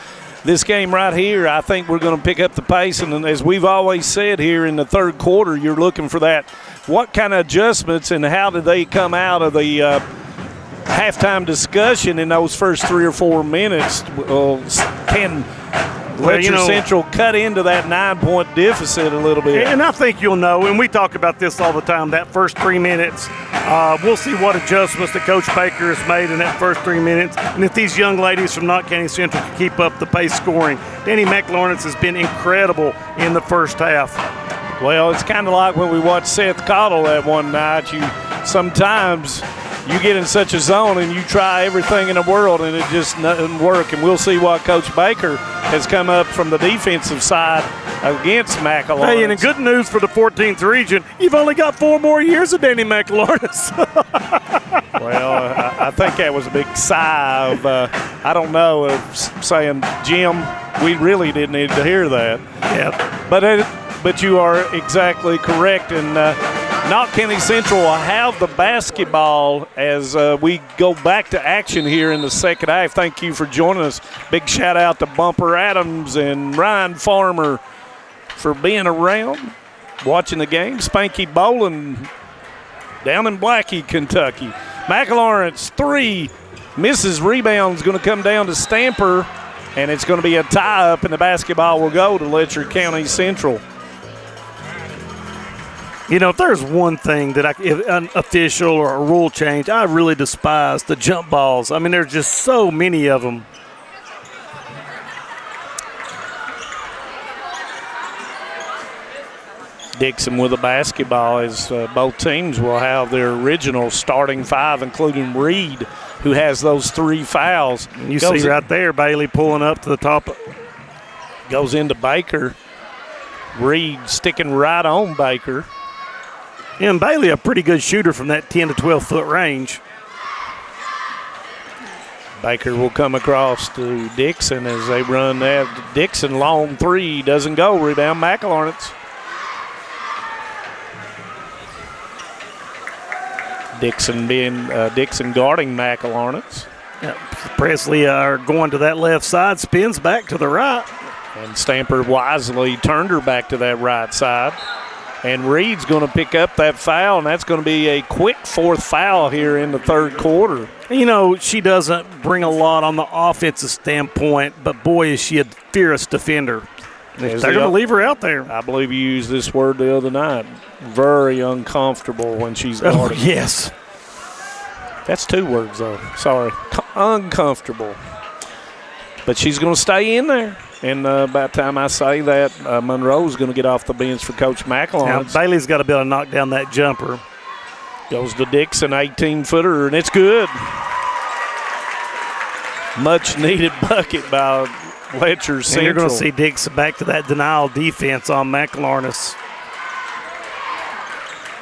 this game right here, I think we're going to pick up the pace, and as we've always said here in the third quarter, you're looking for that. What kind of adjustments and how did they come out of the halftime discussion in those first 3 or 4 minutes? Can Letcher Central cut into that 9-point deficit a little bit? And I think you'll know, and we talk about this all the time, that first 3 minutes, we'll see what adjustments that Coach Baker has made in that first 3 minutes. And if these young ladies from Knott County Central can keep up the pace scoring, Danny McLawrence has been incredible in the first half. Well, it's kind of like when we watched Seth Cottle that one night. Sometimes you get in such a zone and you try everything in the world and it just doesn't work. And we'll see what Coach Baker has come up from the defensive side against McLawrence. Hey, and the good news for the 14th region, you've only got 4 more years of Danny McLawrence. Well, I think that was a big sigh of, I don't know, of saying, Jim, we really didn't need to hear that. Yeah. But you are exactly correct. And Knott County Central will have the basketball as we go back to action here in the second half. Thank you for joining us. Big shout out to Bumper Adams and Ryan Farmer for being around, watching the game. Spanky Bowling down in Blackie, Kentucky. McLawrence 3 misses. Rebound's going to come down to Stamper, and it's going to be a tie-up, and the basketball will go to Letcher County Central. If there's one thing that if an official or a rule change, I really despise the jump balls. I mean, there's just so many of them. Dixon with a basketball as both teams will have their original starting 5, including Reed, who has those 3 fouls. You see right there, Bailey pulling up to the top. Goes into Baker. Reed sticking right on Baker. And Bailey, a pretty good shooter from that 10 to 12-foot range. Baker will come across to Dixon as they run that. Dixon, long 3, doesn't go. Rebound, McLawrence. Dixon guarding McLawrence. Yep. Presley going to that left side, spins back to the right. And Stamper wisely turned her back to that right side. And Reed's going to pick up that foul, and that's going to be a quick 4th foul here in the third quarter. She doesn't bring a lot on the offensive standpoint, but boy, is she a fierce defender. They're going to leave her out there. I believe you used this word the other night. Very uncomfortable when she's guarding. Oh, yes. That's 2 words, though. Sorry. Uncomfortable. But she's going to stay in there. And by the time I say that, Monroe's going to get off the bench for Coach McLawrence. Now, Bailey's got to be able to knock down that jumper. Goes to Dixon, 18-footer, and it's good. much needed bucket by Letcher Central. And you're going to see Dixon back to that denial defense on McLaurinus.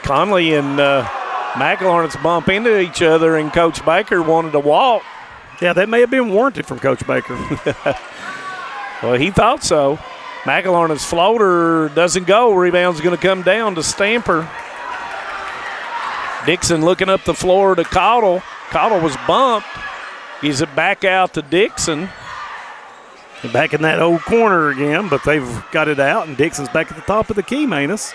Conley and McLaurinus bump into each other, and Coach Baker wanted to walk. Yeah, that may have been warranted from Coach Baker. Well, he thought so. McLaurinus floater doesn't go. Rebound's going to come down to Stamper. Dixon looking up the floor to Caudill. Caudill was bumped. Gives it back out to Dixon. Back in that old corner again, but they've got it out, and Dixon's back at the top of the key, Manus.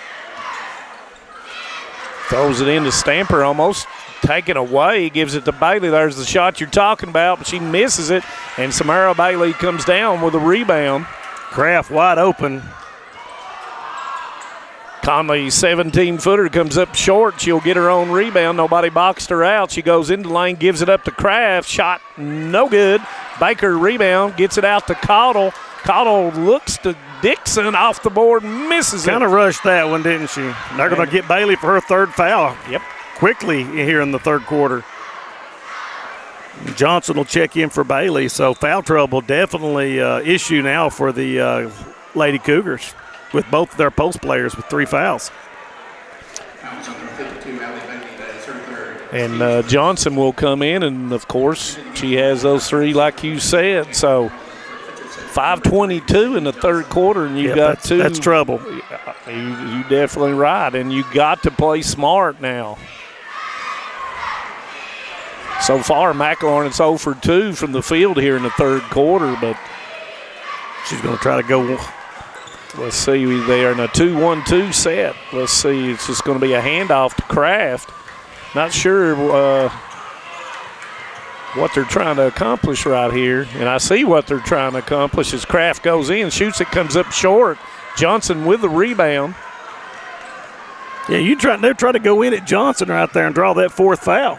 Throws it into Stamper, almost taken away. Gives it to Bailey. There's the shot you're talking about, but she misses it, and Samara Bailey comes down with a rebound. Kraft wide open. Conley, 17-footer, comes up short. She'll get her own rebound. Nobody boxed her out. She goes into the lane, gives it up to Kraft. Shot no good. Baker rebound, gets it out to Caudill. Caudill looks to Dixon off the board, misses it. Kind of rushed that one, didn't she? They're going to get Bailey for her third foul. Yep. Quickly here in the third quarter. Johnson will check in for Bailey, so foul trouble definitely issue now for the Lady Cougars, with both of their post players with 3 fouls. And Johnson will come in, and, of course, she has those 3 like you said. So 5:22 in the third quarter, and you've got 2. That's trouble. You definitely right, and you got to play smart now. So far, McLaurin's 0 for 2 from the field here in the third quarter, but she's going to try to go. Let's see, they are in a 2-1-2 set. Let's see, it's just going to be a handoff to Kraft. Not sure what they're trying to accomplish right here. And I see what they're trying to accomplish as Kraft goes in, shoots it, comes up short. Johnson with the rebound. Yeah, they're trying to go in at Johnson right there and draw that 4th foul.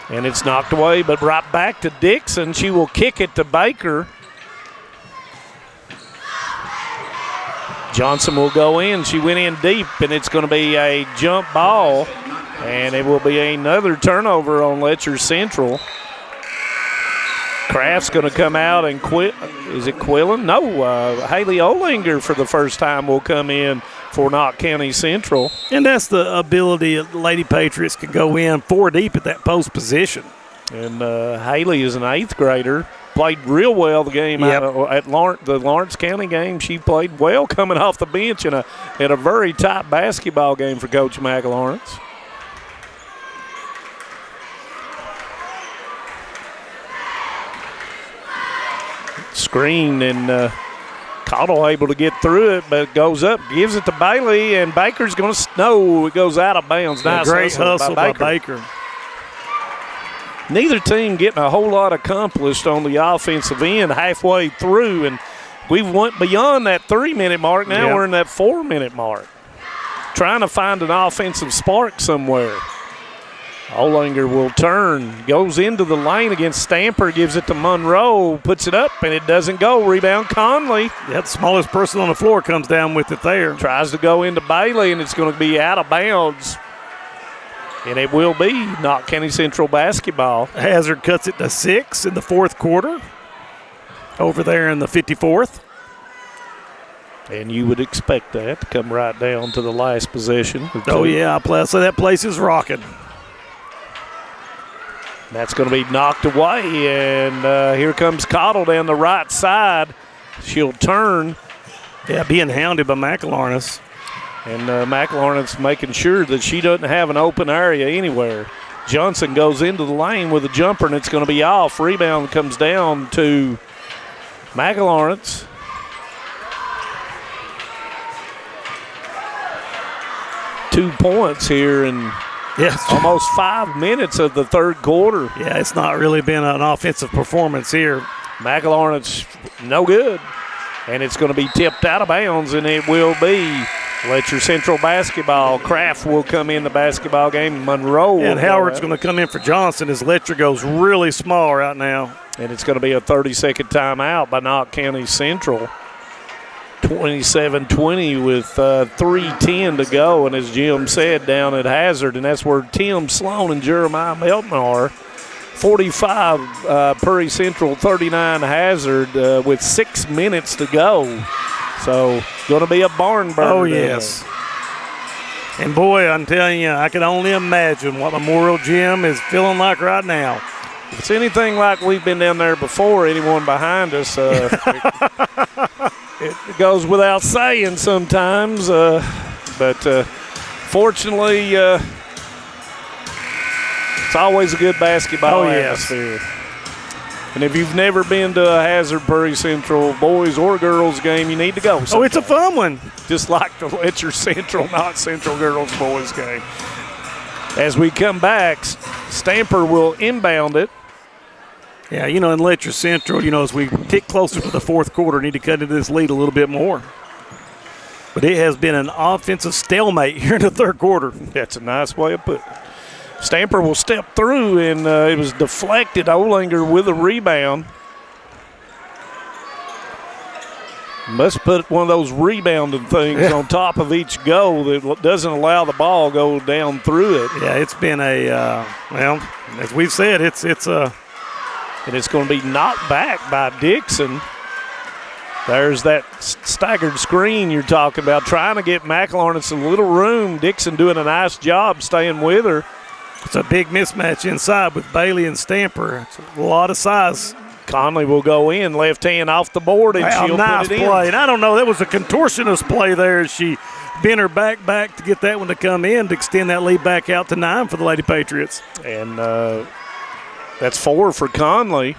And it's knocked away, but right back to Dixon. She will kick it to Baker. Johnson will go in. She went in deep, and it's going to be a jump ball, and it will be another turnover on Letcher Central. Kraft's going to come out and quit. Is it Quillen? No, Haley Olinger for the first time will come in for Knott County Central. And that's the ability of the Lady Patriots can go in 4 deep at that post position. And Haley is an 8th grader. Played real well the game at the Lawrence County game. She played well coming off the bench in a very tight basketball game for Coach McLaurin's. Screen, and Caudill able to get through it, but it goes up, gives it to Bailey, and Baker's going to snow. It goes out of bounds. Nice great hustle by Baker. Neither team getting a whole lot accomplished on the offensive end halfway through, and we went beyond that 3-minute mark. Now we're in that 4-minute mark. Trying to find an offensive spark somewhere. Olinger will turn, goes into the lane against Stamper, gives it to Monroe, puts it up, and it doesn't go. Rebound Conley. Yeah, the smallest person on the floor comes down with it there. Tries to go into Bailey, and it's going to be out of bounds. And it will be Knott County Central basketball. Hazard cuts it to 6 in the 4th quarter. Over there in the 54th. And you would expect that to come right down to the last possession. Oh, yeah, so that place is rocking. That's going to be knocked away, and here comes Caudill down the right side. She'll turn. Yeah, being hounded by McLaurin's. And McLaurin's making sure that she doesn't have an open area anywhere. Johnson goes into the lane with a jumper, and it's going to be off. Rebound comes down to McLaurin's. Two points here in almost 5 minutes of the third quarter. Yeah, it's not really been an offensive performance here. McLaurin's no good. And it's going to be tipped out of bounds, and it will be Letcher Central basketball. Kraft will come in the basketball game. Monroe will and Howard's going to come in for Johnson as Letcher goes really small right now. And it's going to be a 30-second timeout by Knott County Central. 27-20 with 3:10 to go. And as Jim said, down at Hazard, and that's where Tim Sloan and Jeremiah Melton are. 45 Prairie Central, 39 Hazard with 6 minutes to go. So going to be a barn burner. Oh, yes. And, boy, I'm telling you, I can only imagine what Memorial Gym is feeling like right now. If it's anything like we've been down there before, anyone behind us, it goes without saying sometimes. But fortunately, it's always a good basketball atmosphere. And if you've never been to a Hazard Prairie Central boys or girls game, you need to go sometime. Oh, it's a fun one. Just like the Letcher Central, not Central girls boys game. As we come back, Stamper will inbound it. Yeah, in Letcher Central, as we get closer to the fourth quarter, need to cut into this lead a little bit more. But it has been an offensive stalemate here in the third quarter. That's a nice way of putting it. Stamper will step through, and it was deflected. Olinger with a rebound. Must put one of those rebounding things on top of each goal that doesn't allow the ball go down through it. Yeah, it's been as we've said, it's a. And it's going to be knocked back by Dixon. There's that staggered screen you're talking about, trying to get McLaurin a little room. Dixon doing a nice job staying with her. It's a big mismatch inside with Bailey and Stamper. It's a lot of size. Conley will go in, left hand off the board, and she'll nice put it play. in. And I don't know, that was a contortionist play there as she bent her back to get that one to come in to extend that lead back out to 9 for the Lady Patriots. And that's 4 for Conley.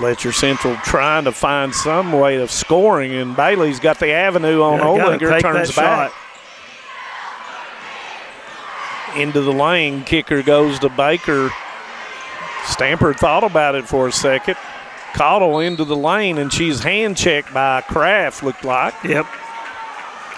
Letcher Central trying to find some way of scoring, and Bailey's got the avenue on Olinger, turns back. Into the lane, kicker goes to Baker. Stamper thought about it for a second. Caudill into the lane, and she's hand-checked by Kraft, looked like. Yep.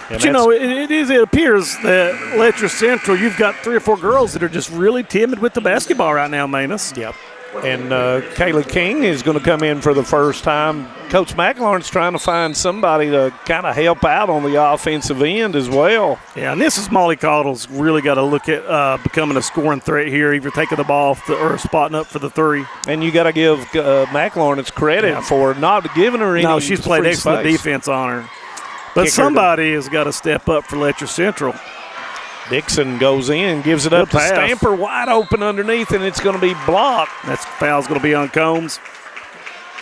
But it appears that Letcher Central, you've got 3 or 4 girls that are just really timid with the basketball right now, Manus. Yep. And Kayla King is going to come in for the first time. Coach McLaurin's trying to find somebody to kind of help out on the offensive end as well. Yeah, and this is Molly Caudill's really got to look at becoming a scoring threat here, either taking the ball or spotting up for the 3. And you got to give McLaurin its credit for not giving her any. No, she's played excellent defense on her. But somebody has got to step up for Letcher Central. Dixon goes in, gives it up to Stamper, wide open underneath, and it's going to be blocked. That foul's going to be on Combs.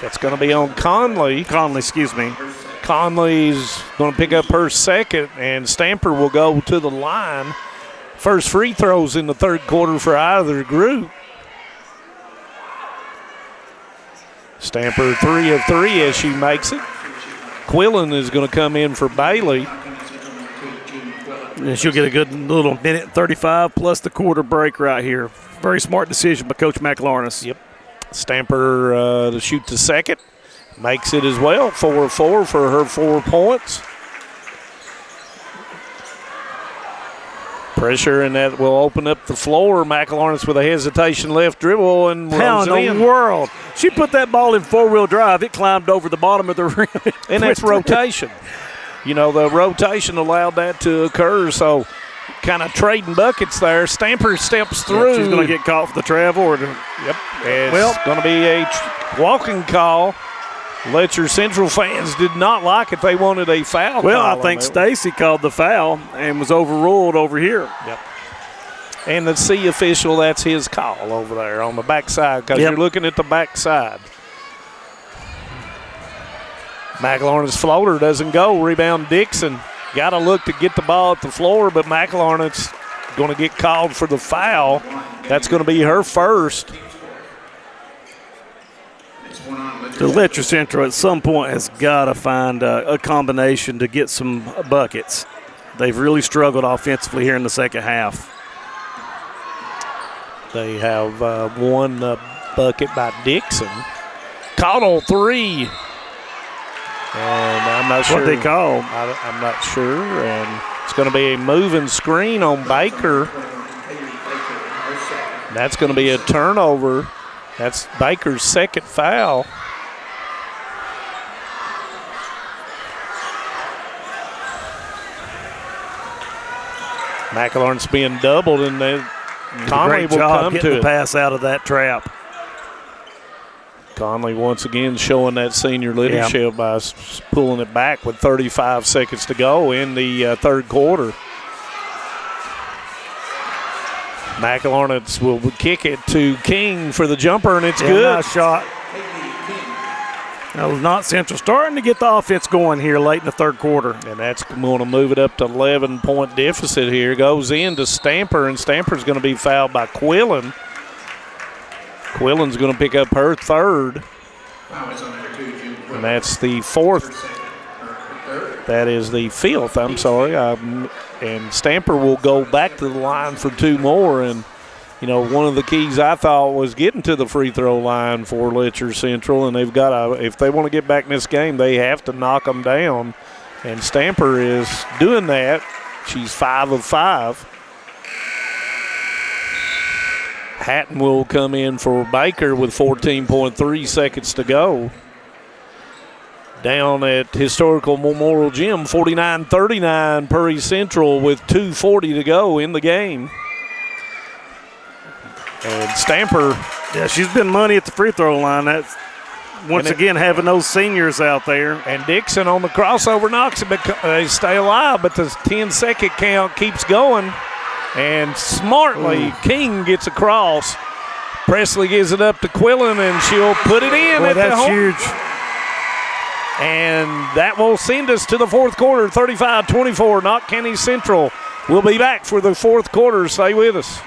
That's going to be on Conley. Excuse me. Conley's going to pick up her second, and Stamper will go to the line. First free throws in the third quarter for either group. Stamper 3 of 3 as she makes it. Quillen is going to come in for Bailey. And she'll get a good little minute 35 plus the quarter break right here. Very smart decision by Coach McLaurin. Yep. Stamper to shoot the second. Makes it as well. 4 of 4 for her 4 points. Pressure, and that will open up the floor. McLaurin with a hesitation left dribble and runs it in. How in the world? She put that ball in 4-wheel drive. It climbed over the bottom of the rim. And that's rotation. The rotation allowed that to occur, so kind of trading buckets there. Stamper steps through. She's going to get caught for the travel. Yep. It's going to be a walking call. Letcher Central fans did not like it. They wanted a foul. Well, I think Stacy called the foul and was overruled over here. Yep. And the C official, that's his call over there on the backside because you're looking at the backside. McLaurin's floater doesn't go. Rebound Dixon. Got to look to get the ball at the floor, but McLaurin's going to get called for the foul. That's going to be her first. The Letcher Central at some point has got to find a combination to get some buckets. They've really struggled offensively here in the second half. They have one bucket by Dixon. Caudill 3. And I'm not sure. What they call? I'm not sure. And it's going to be a moving screen on Baker. That's going to be a turnover. That's Baker's second foul. McLaurin's being doubled, and Conley Great will job come getting to the it. pass out of that trap. Conley once again showing that senior leadership by pulling it back with 35 seconds to go in the third quarter. McElharnitz will kick it to King for the jumper, and it's good. Nice shot. That was not Central. Starting to get the offense going here late in the third quarter. And that's going to move it up to 11-point deficit here. Goes into Stamper, and Stamper's going to be fouled by Quillen. Quillen's going to pick up her third. And that's the fourth. That is the fifth, I'm sorry. And Stamper will go back to the line for two more. And, you know, one of the keys I thought was getting to the free throw line for Letcher Central. And they've got to, if they want to get back in this game, they have to knock them down. And Stamper is doing that. She's 5 of 5. Hatton will come in for Baker with 14.3 seconds to go. Down at Historical Memorial Gym, 49-39 Prairie Central with 2:40 to go in the game. And Stamper. Yeah, she's been money at the free throw line. That's once again having those seniors out there. And Dixon on the crossover knocks it, but they stay alive, but the 10-second count keeps going. And smartly, King gets across. Presley gives it up to Quillen, and she'll put it in. Boy, at that's the home. huge. And that will send us to the fourth quarter, 35-24. Knott County Central will be back for the fourth quarter. Stay with us.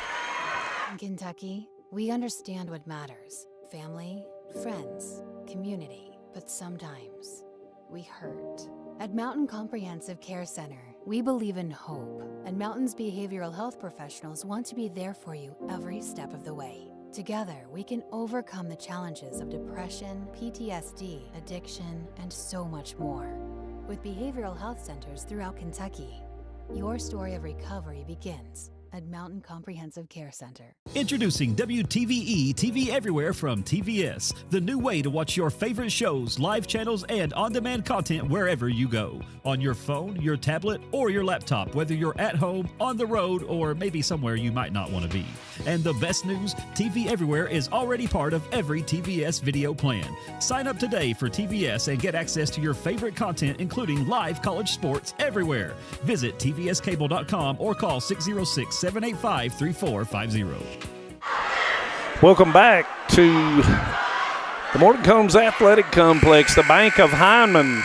In Kentucky, we understand what matters. Family, friends, community. But sometimes we hurt. At Mountain Comprehensive Care Center, we believe in hope, and Mountain's behavioral health professionals want to be there for you every step of the way. Together, we can overcome the challenges of depression, PTSD, addiction, and so much more. With behavioral health centers throughout Kentucky, your story of recovery begins at Mountain Comprehensive Care Center. Introducing WTVE TV Everywhere from TVS, the new way to watch your favorite shows, live channels, and on-demand content wherever you go. On your phone, your tablet, or your laptop, whether you're at home, on the road, or maybe somewhere you might not want to be. And the best news, TV Everywhere is already part of every TVS video plan. Sign up today for TVS and get access to your favorite content, including live college sports everywhere. Visit tvscable.com or call 606-785-3450. Welcome back to the Morton Combs Athletic Complex, the Bank of Hindman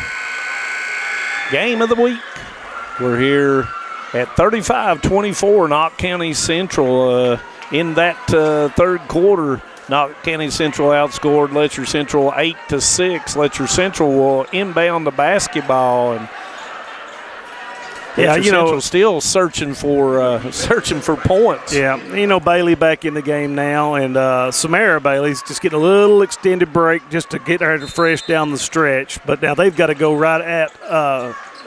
game of the week. We're here at 35-24, Knott County Central. In that third quarter, Knott County Central outscored Letcher Central 8-6. Letcher Central will inbound the basketball, and Yeah, you know, Central still searching for points. Yeah, you know, Bailey back in the game now, and Samara Bailey's just getting a little extended break just to get her fresh down the stretch. But now they've got to go right at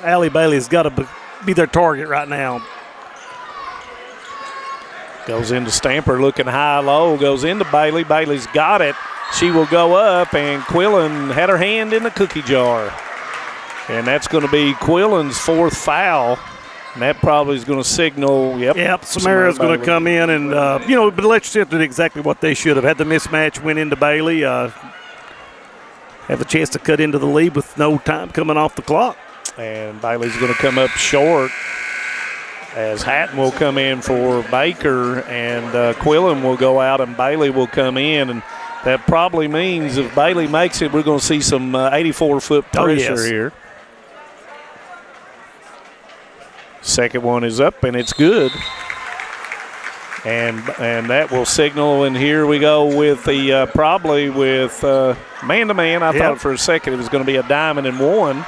Allie Bailey's got to be their target right now. Goes into Stamper looking high-low, goes into Bailey. Bailey's got it. She will go up, and Quillen had her hand in the cookie jar. And that's going to be Quillen's fourth foul. And that probably is going to signal, Yep, Samara's going to come in and, but Letcher Central did exactly what they should have. Had the mismatch, went into Bailey, have a chance to cut into the lead with no time coming off the clock. And Bailey's going to come up short as Hatton will come in for Baker, and Quillen will go out and Bailey will come in. And that probably means if Bailey makes it, we're going to see some 84-foot pressure here. Second one is up, and it's good. And that will signal, and here we go with the probably with man-to-man. I thought for a second it was going to be a diamond and one,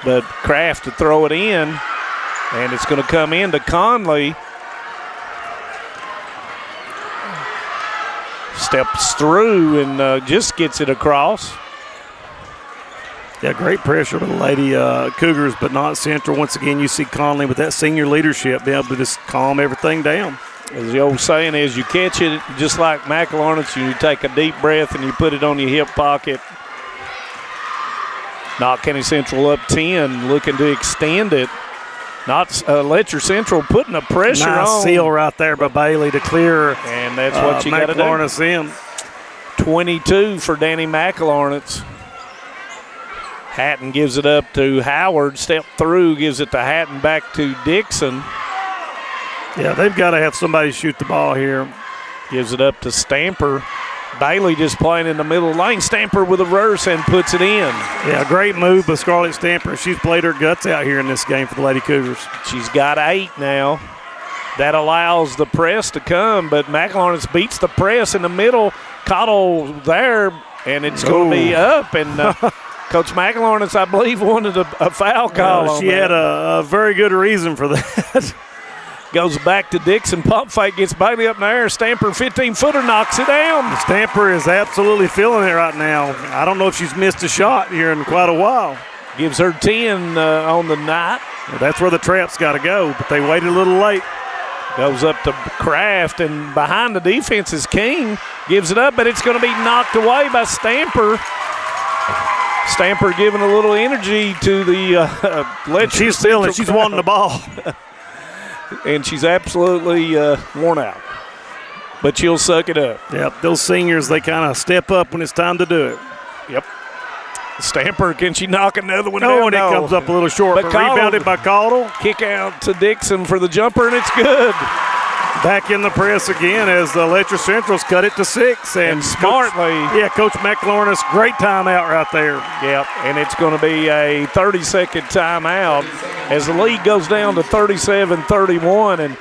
but Kraft to throw it in, and it's going to come into Conley. Steps through and just gets it across. Yeah, great pressure with the Lady Cougars, but not Central. Once again, you see Conley with that senior leadership being able to just calm everything down. As the old saying is, you catch it just like McElharnitz, you take a deep breath and you put it on your hip pocket. Knott County Central up 10, looking to extend it. Not Letcher Central putting the pressure on. Nice seal right there by Bailey to clear. And that's what you got to do. McLaurinus in. 22 for Danny McLaurinus. Hatton gives it up to Howard. Step through, gives it to Hatton, back to Dixon. Yeah, they've got to have somebody shoot the ball here. Gives it up to Stamper. Bailey just playing in the middle lane. Stamper with a reverse and puts it in. Yeah, great move by Scarlett Stamper. She's played her guts out here in this game for the Lady Cougars. She's got 8 now. That allows the press to come, but McLaurinus beats the press in the middle. Cottle there, and it's going to be up. And Coach McLaurinus, I believe, wanted a foul call on she that. had a very good reason for that. Goes back to Dixon. Pump fake gets Bailey up in the air. Stamper, 15-footer, knocks it down. Stamper is absolutely feeling it right now. I don't know if she's missed a shot here in quite a while. Gives her 10 on the night. Well, that's where the trap's got to go, but they waited a little late. Goes up to Kraft, and behind the defense is King. Gives it up, but it's going to be knocked away by Stamper. Stamper giving a little energy to the Letcher. She's feeling it. She's wanting the ball. And she's absolutely worn out. But she'll suck it up. Yep, those seniors, they kind of step up when it's time to do it. Yep. Stamper, can she knock another one down? No, And it comes up a little short, but rebounded by Caudill. Kick out to Dixon for the jumper, and it's good. Back in the press again as the Letcher Central's cut it to 6. And smartly. Coach McLaurinus, great timeout right there. Yep, and it's going to be a 30-second timeout as the lead goes down to 37-31. And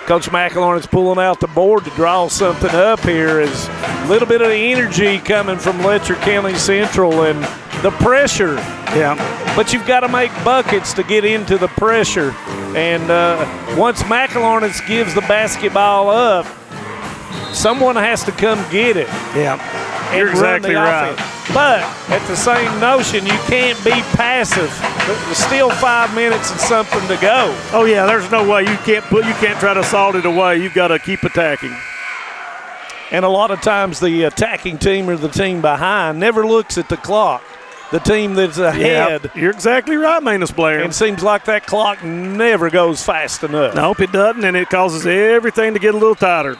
Coach McLaurinus pulling out the board to draw something up here. Is a little bit of the energy coming from Letcher County Central and the pressure. Yeah. But you've got to make buckets to get into the pressure. And once McLaurinus gives the basketball up, someone has to come get it. Yeah, you're exactly right. But at the same notion, you can't be passive. There's still 5 minutes and something to go. Oh yeah, there's no way you can't try to salt it away. You've got to keep attacking. And a lot of times the attacking team or the team behind never looks at the clock. The team that's ahead. Yep, you're exactly right, Manus Blair. And it seems like that clock never goes fast enough. Nope, it doesn't, and it causes everything to get a little tighter.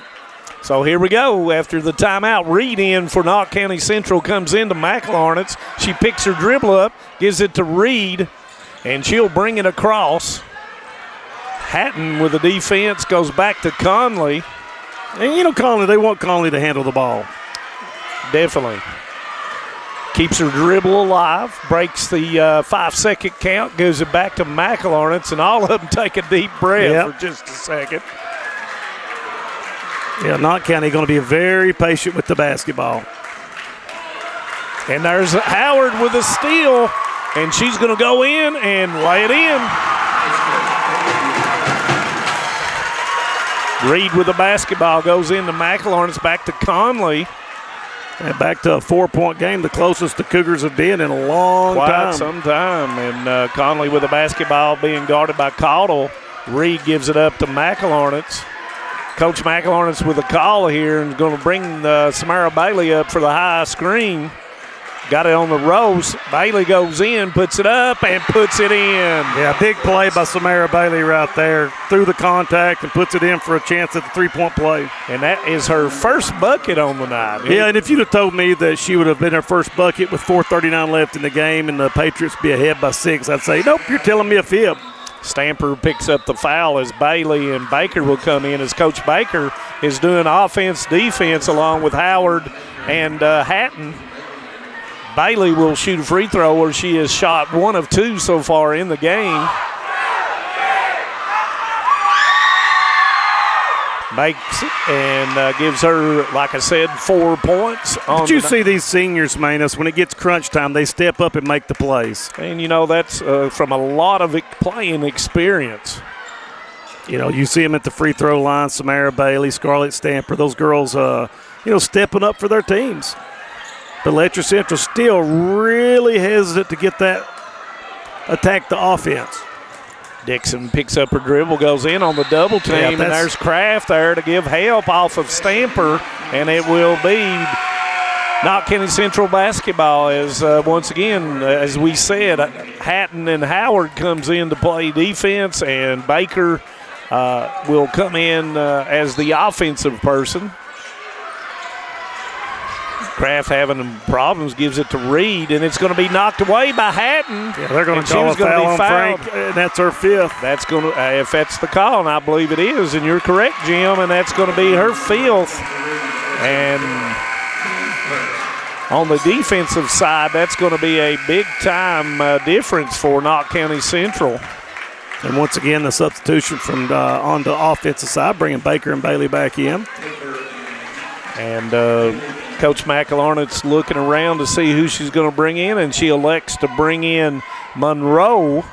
So here we go. After the timeout, Reed in for Knott County Central comes into McLaurinus. She picks her dribble up, gives it to Reed, and she'll bring it across. Hatton with the defense goes back to Conley. And Conley, they want Conley to handle the ball. Definitely. Keeps her dribble alive, breaks the 5-second count, gives it back to McLaurinus, and all of them take a deep breath for just a second. Yeah, Knott County going to be very patient with the basketball. And there's Howard with a steal, and she's going to go in and lay it in. Reed with the basketball goes into McLaurinus, back to Conley. And back to a 4-point game, the closest the Cougars have been in a long time. Quite some time. And Conley with the basketball being guarded by Caudill. Reed gives it up to McLaurinus. Coach McLaurinus with a call here and going to bring Samara Bailey up for the high screen. Got it on the ropes. Bailey goes in, puts it up, and puts it in. Yeah, big play by Samara Bailey right there. Through the contact and puts it in for a chance at the 3-point play. And that is her first bucket on the night. Yeah, and if you'd have told me that she would have been her first bucket with 4:39 left in the game and the Patriots be ahead by 6, I'd say, nope, you're telling me a fib. Stamper picks up the foul as Bailey and Baker will come in as Coach Baker is doing offense, defense along with Howard and Hatton. Bailey will shoot a free throw where she has shot 1 of 2 so far in the game. Makes and gives her, like I said, 4 points. But you see these seniors, Manus, when it gets crunch time, they step up and make the plays. And, that's from a lot of playing experience. You see them at the free throw line, Samara Bailey, Scarlett Stamper, those girls, stepping up for their teams. But Letcher Central still really hesitant to get that attack the offense. Dixon picks up her dribble, goes in on the double team, and there's Kraft there to give help off of Stamper, and it will be Knott County Central basketball is, once again, as we said, Hatton and Howard comes in to play defense, and Baker will come in as the offensive person. Kraft having problems, gives it to Reed, and it's going to be knocked away by Hatton. Yeah, they're going to call a foul on Frank, and that's her 5th. That's going to, if that's the call, and I believe it is, and you're correct, Jim, and that's going to be her 5th. And on the defensive side, that's going to be a big-time difference for Knott County Central. And once again, the substitution from on the offensive side, bringing Baker and Bailey back in. And Coach McElharnet's looking around to see who she's going to bring in, and she elects to bring in Monroe.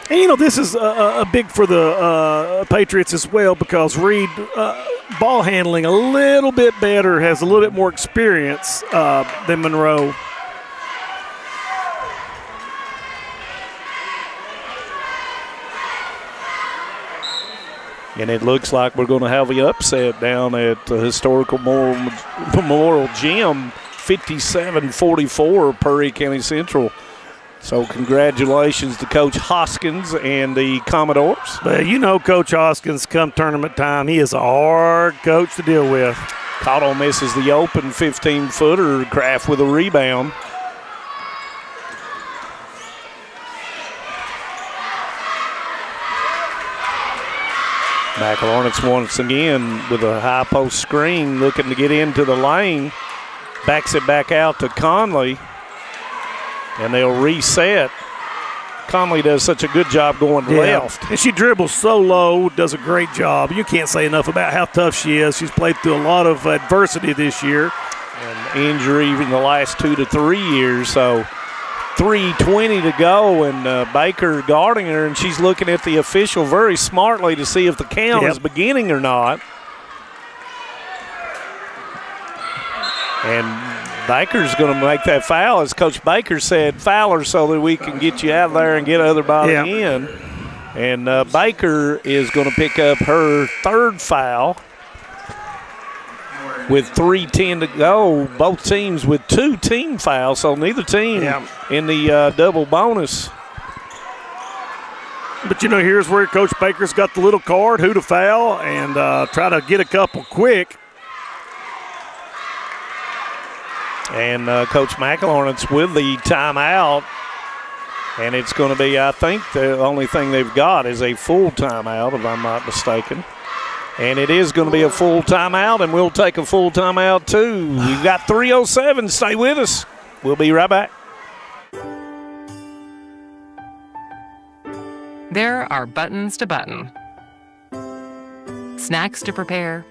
And, this is a big for the Patriots as well, because Reed, ball handling a little bit better, has a little bit more experience than Monroe. And it looks like we're going to have the upset down at the historical Memorial Gym, 57-44, Perry County Central. So congratulations to Coach Hoskins and the Commodores. Well, Coach Hoskins, come tournament time, he is a hard coach to deal with. Cotto misses the open 15-footer. Kraft with a rebound. McElharnet's once again with a high post screen, looking to get into the lane. Backs it back out to Conley, and they'll reset. Conley does such a good job going left. And she dribbles so low, does a great job. You can't say enough about how tough she is. She's played through a lot of adversity this year. And injury in the last 2 to 3 years, so 3:20 to go, and Baker guarding her, and she's looking at the official very smartly to see if the count is beginning or not. And Baker's going to make that foul, as Coach Baker said, foul her so that we can get you out of there and get everybody in. And Baker is going to pick up her 3rd foul. With 3:10 to go, both teams with 2 team fouls, so neither team in the double bonus. But, here's where Coach Baker's got the little card, who to foul, and try to get a couple quick. And Coach McElharnet's with the timeout, and it's going to be, I think, the only thing they've got is a full timeout, if I'm not mistaken. And it is going to be a full timeout, and we'll take a full timeout too. We've got 3:07. Stay with us. We'll be right back. There are buttons to button, snacks to prepare,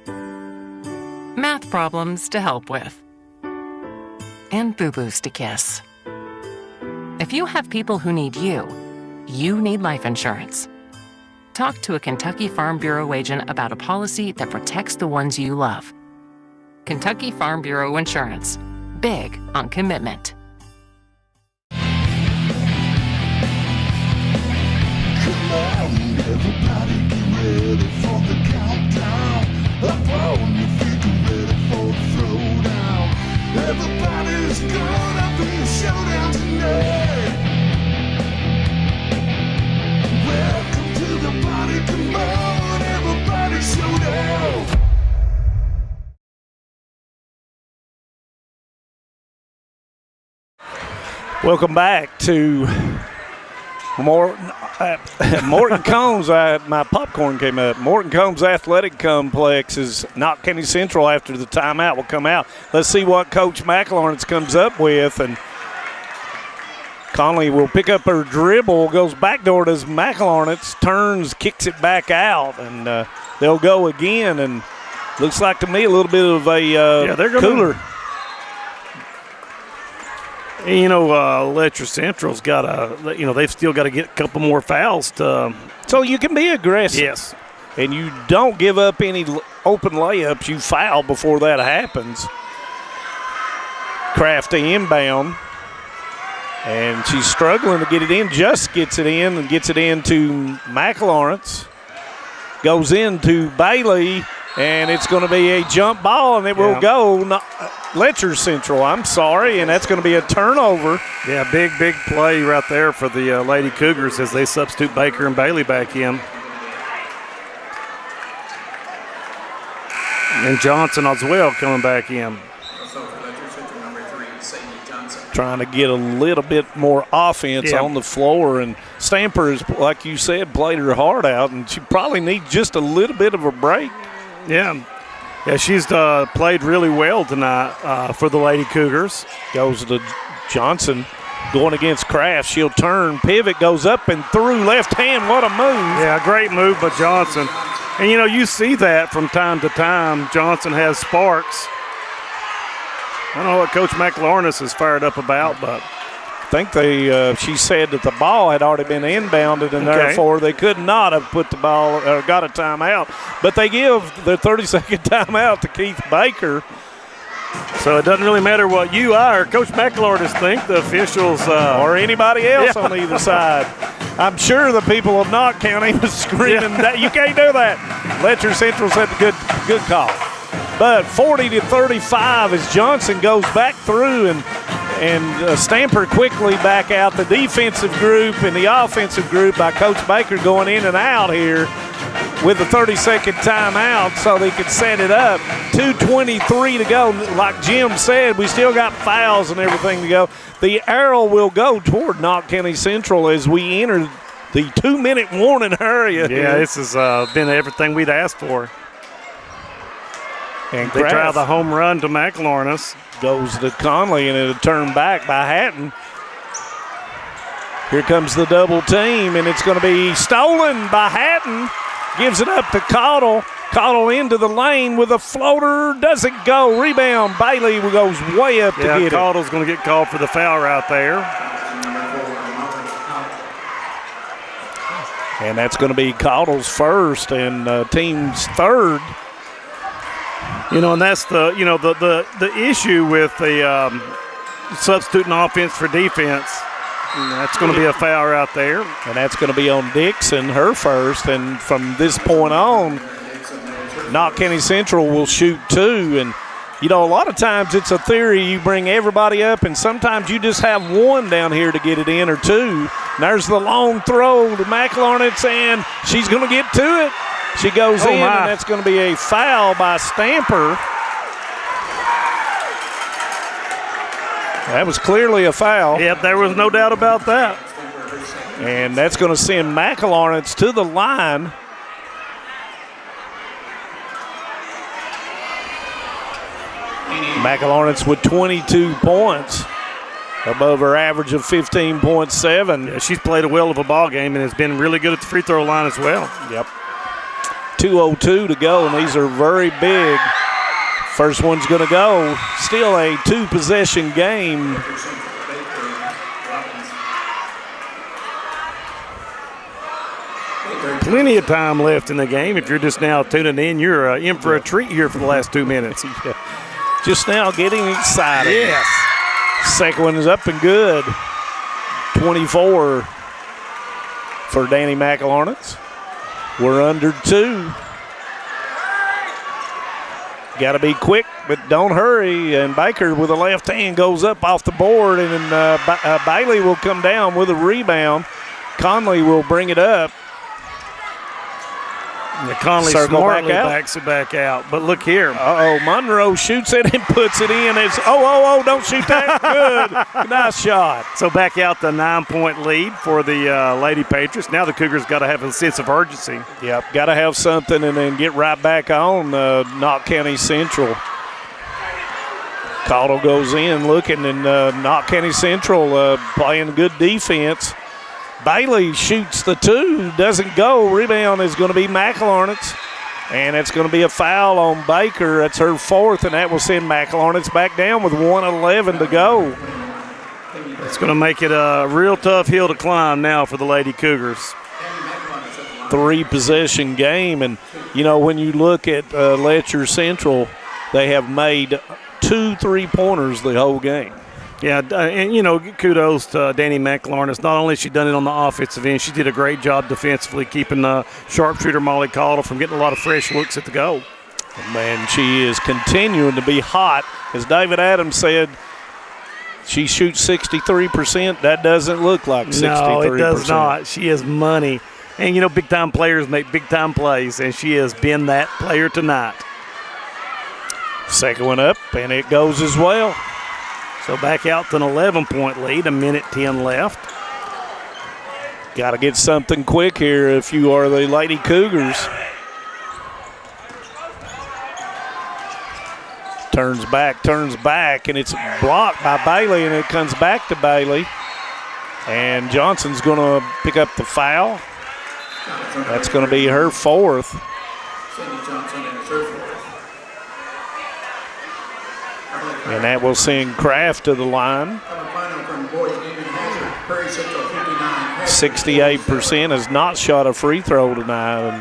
math problems to help with, and boo-boos to kiss. If you have people who need you, you need life insurance. Talk to a Kentucky Farm Bureau agent about a policy that protects the ones you love. Kentucky Farm Bureau Insurance. Big on commitment. Come on, everybody get ready for the countdown. Up on your feet, get ready for the throwdown. Everybody's gonna be a showdown tonight. Welcome to the party, come on, everybody showdown. Welcome back to Morton Combs. My popcorn came up. Morton Combs Athletic Complex is Knott County Central after the timeout will come out. Let's see what Coach McElharnet's comes up with. And Conley will pick up her dribble, goes backdoor to McElharnet's, turns, kicks it back out, and they'll go again. And looks like to me a little bit of a cooler. Letcher Central's got they've still got to get a couple more fouls to. So you can be aggressive. Yes. And you don't give up any open layups. You foul before that happens. Kraft to inbound. And she's struggling to get it in. Just gets it in and gets it into McElharnet's. Goes into Bailey. And it's going to be a jump ball, and it will go Letcher Central, I'm sorry, and that's going to be a turnover. Yeah, big play right there for the Lady Cougars as they substitute Baker and Bailey back in. And Johnson as well coming back in. Trying to get a little bit more offense on the floor, and Stamper is, like you said, played her heart out, and she probably needs just a little bit of a break. Yeah, she's played really well tonight for the Lady Cougars. Goes to Johnson going against Kraft. She'll turn, pivot, goes up and through, left hand. What a move. Yeah, great move by Johnson. And, you see that from time to time. Johnson has sparks. I don't know what Coach McLaurin is fired up about, but I think she said that the ball had already been inbounded, and therefore they could not have put the ball or got a timeout. But they give the 30-second timeout to Keith Baker. So it doesn't really matter what you are. Coach McLaurin think the officials or anybody else on either side. I'm sure the people of Knott County was screaming that you can't do that. Letcher Central said the good call. But 40-35 as Johnson goes back through and Stamper quickly back out. The defensive group and the offensive group by Coach Baker going in and out here with a 30-second timeout so they could set it up. 2:23 to go. Like Jim said, we still got fouls and everything to go. The arrow will go toward Knott County Central as we enter the 2-minute warning area. Yeah, this has been everything we'd asked for. And they drive the home run to McLaurin. Goes to Conley, and it'll turn back by Hatton. Here comes the double team, and it's going to be stolen by Hatton. Gives it up to Caudle. Caudle into the lane with a floater. Doesn't go. Rebound. Bailey goes way up to get it. Caudle's going to get called for the foul right there. And that's going to be Caudle's first and team's third. And that's the issue with the substituting offense for defense. That's going to be a foul right there. And that's going to be on Dixon, her first. And from this point on, Knott County Central will shoot two. And, a lot of times it's a theory. You bring everybody up, and sometimes you just have one down here to get it in or two. And there's the long throw to McLaurin, and she's going to get to it. She goes in, and that's going to be a foul by Stamper. That was clearly a foul. Yep, there was no doubt about that. And that's going to send McLaurin to the line. McLaurin with 22 points, above her average of 15.7. Yeah, she's played a well of a ball game and has been really good at the free throw line as well. Yep. 2:02 to go, and these are very big. First one's going to go. Still a two-possession game. Plenty of time left in the game. If you're just now tuning in, you're in for a treat here for the last 2 minutes. Just now getting excited. Yes. Second one is up and good. 24 for Danny McLaurin. We're under two. Got to be quick, but don't hurry. And Baker with a left hand goes up off the board, and then Bailey will come down with a rebound. Conley will bring it up. Yeah, Conley smartly backs it back out. But look here. Monroe shoots it and puts it in. It's don't shoot that. Good. Nice shot. So back out the 9-point lead for the Lady Patriots. Now the Cougars got to have a sense of urgency. Yep, got to have something and then get right back on Knott County Central. Caudle goes in looking, and Knott County Central playing good defense. Bailey shoots the two, doesn't go. Rebound is going to be McLaurin's, and it's going to be a foul on Baker. That's her fourth, and that will send McLaurin's back down with 1:11 to go. It's going to make it a real tough hill to climb now for the Lady Cougars. 3-possession game, and, when you look at Letcher Central, they have made 2 3-pointers the whole game. Yeah, and, kudos to Danny McLaurin. Not only has she done it on the offensive end, she did a great job defensively keeping sharpshooter Molly Caudle from getting a lot of fresh looks at the goal. And she is continuing to be hot. As David Adams said, she shoots 63%. That doesn't look like 63%. No, it does not. She is money. And, you know, big-time players make big-time plays, and she has been that player tonight. Second one up, and it goes as well. So back out to an 11-point lead, 1:10 left. Got to get something quick here if you are the Lady Cougars. Turns back, and it's blocked by Bailey, and it comes back to Bailey. And Johnson's going to pick up the foul. That's going to be her fourth. And that will send Kraft to the line. 68% has not shot a free throw tonight. And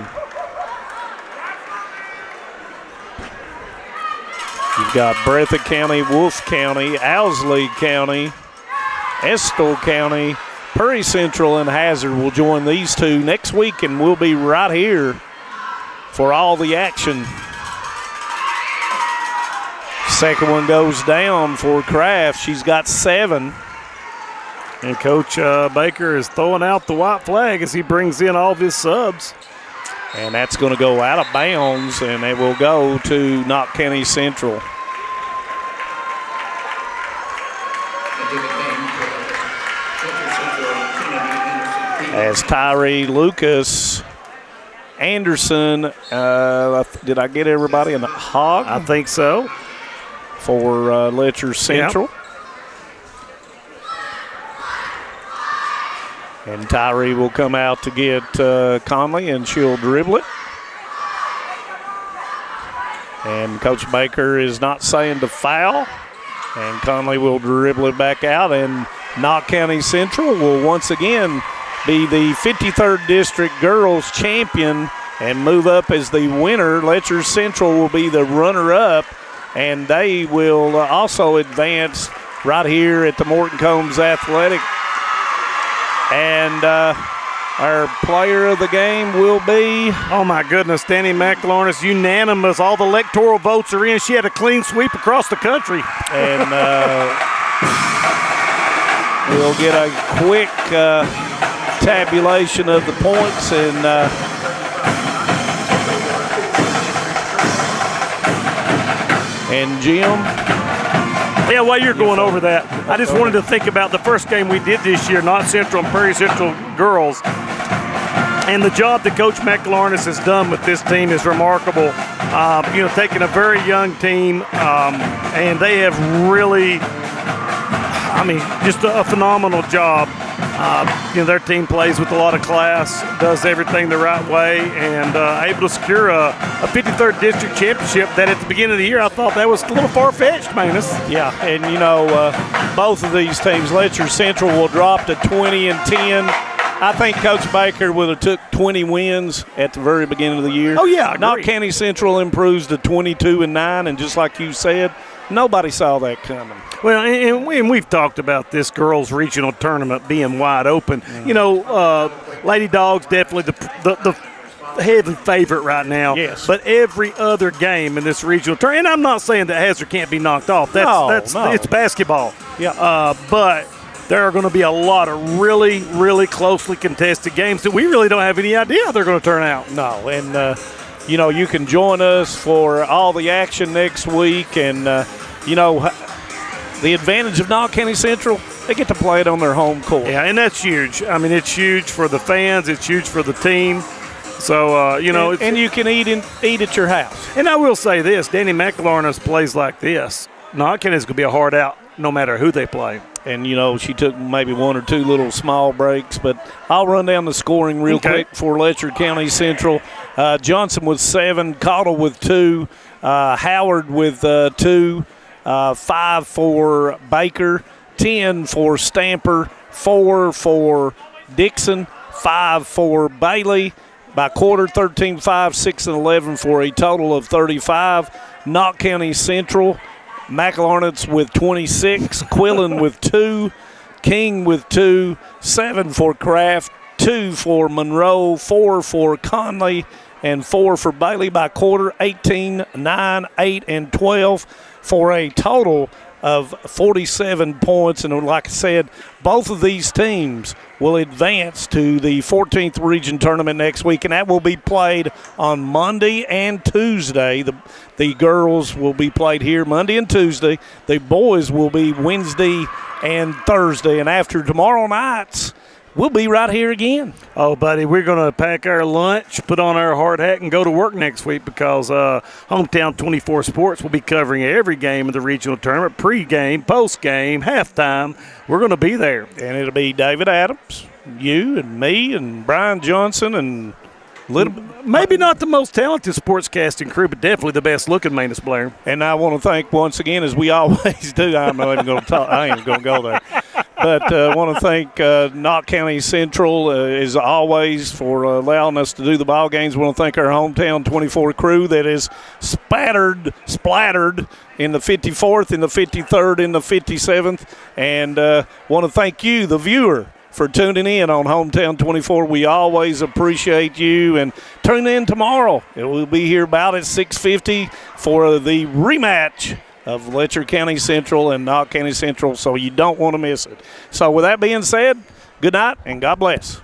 you've got Breathitt County, Wolfe County, Owsley County, Estill County, Prairie Central, and Hazard will join these two next week, and we'll be right here for all the action. Second one goes down for Kraft. She's got 7. And Coach Baker is throwing out the white flag as he brings in all of his subs. And that's going to go out of bounds, and it will go to Knott County Central. As Tyree Lucas Anderson, did I get everybody in the hog? I think so. For Letcher Central. Yep. And Tyree will come out to get Conley, and she'll dribble it. And Coach Baker is not saying to foul. And Conley will dribble it back out. And Knott County Central will once again be the 53rd District Girls Champion and move up as the winner. Letcher Central will be the runner-up. And they will also advance right here at the Morton Combs Athletic. And our player of the game will be... Oh, my goodness, Danny McLaurin, unanimous. All the electoral votes are in. She had a clean sweep across the country. And we'll get a quick tabulation of the points. And Jim? Yeah, while you're going over that, I just wanted to think about the first game we did this year, Knott Central and Prairie Central girls. And the job that Coach McLaurin has done with this team is remarkable. Taking a very young team, and they have really, just a phenomenal job. Their team plays with a lot of class, does everything the right way, and able to secure a 53rd District Championship that at the beginning of the year I thought that was a little far-fetched, Manus. Yeah, and both of these teams, Letcher Central will drop to 20-10. I think Coach Baker would have took 20 wins at the very beginning of the year. Oh, yeah, Knott County Central improves to 22-9, and just like you said, nobody saw that coming. Well, and we've talked about this girls' regional tournament being wide open. Lady Dogs definitely the heavy favorite right now. Yes. But every other game in this regional tournament, and I'm not saying that Hazard can't be knocked off. No. It's basketball. Yeah. But there are going to be a lot of really, really closely contested games that we really don't have any idea how they're going to turn out. No, and you can join us for all the action next week, and the advantage of Knott County Central, they get to play it on their home court. Yeah, and that's huge. It's huge for the fans. It's huge for the team. So, and you can eat at your house. And I will say this, Danny McLaurin plays like this. Knott County's going to be a hard out no matter who they play. And, she took maybe one or two little small breaks. But I'll run down the scoring real quick for Letcher County Central. Johnson with 7, Cottle with 2, Howard with 2, 5 for Baker, 10 for Stamper, 4 for Dixon, 5 for Bailey. By quarter, 13, 5, 6, and 11 for a total of 35. Knott County Central, McLaurin with 26, Quillen with 2, King with 2, 7 for Kraft, 2 for Monroe, 4 for Conley, and 4 for Bailey by quarter, 18, 9, 8, and 12 for a total of 47 points. And like I said, both of these teams will advance to the 14th region tournament next week, and that will be played on Monday and Tuesday. The girls will be played here Monday and Tuesday. The boys will be Wednesday and Thursday. And after tomorrow night's, we'll be right here again. Oh, buddy, we're going to pack our lunch, put on our hard hat, and go to work next week because Hometown 24 Sports will be covering every game of the regional tournament, pregame, postgame, halftime. We're going to be there. And it'll be David Adams, you and me and Brian Johnson and maybe not the most talented sportscasting crew, but definitely the best looking, Manus Blair. And I want to thank once again, as we always do, I'm not even going to talk. I ain't going to go there. But I want to thank Knott County Central, as always, for allowing us to do the ball games. I want to thank our Hometown 24 crew that is splattered in the 54th, in the 53rd, in the 57th. And want to thank you, the viewer, for tuning in on Hometown 24. We always appreciate you. And tune in tomorrow. We'll be here about at 6:50 for the rematch of Letcher County Central and Knott County Central, so you don't want to miss it. So with that being said, good night and God bless.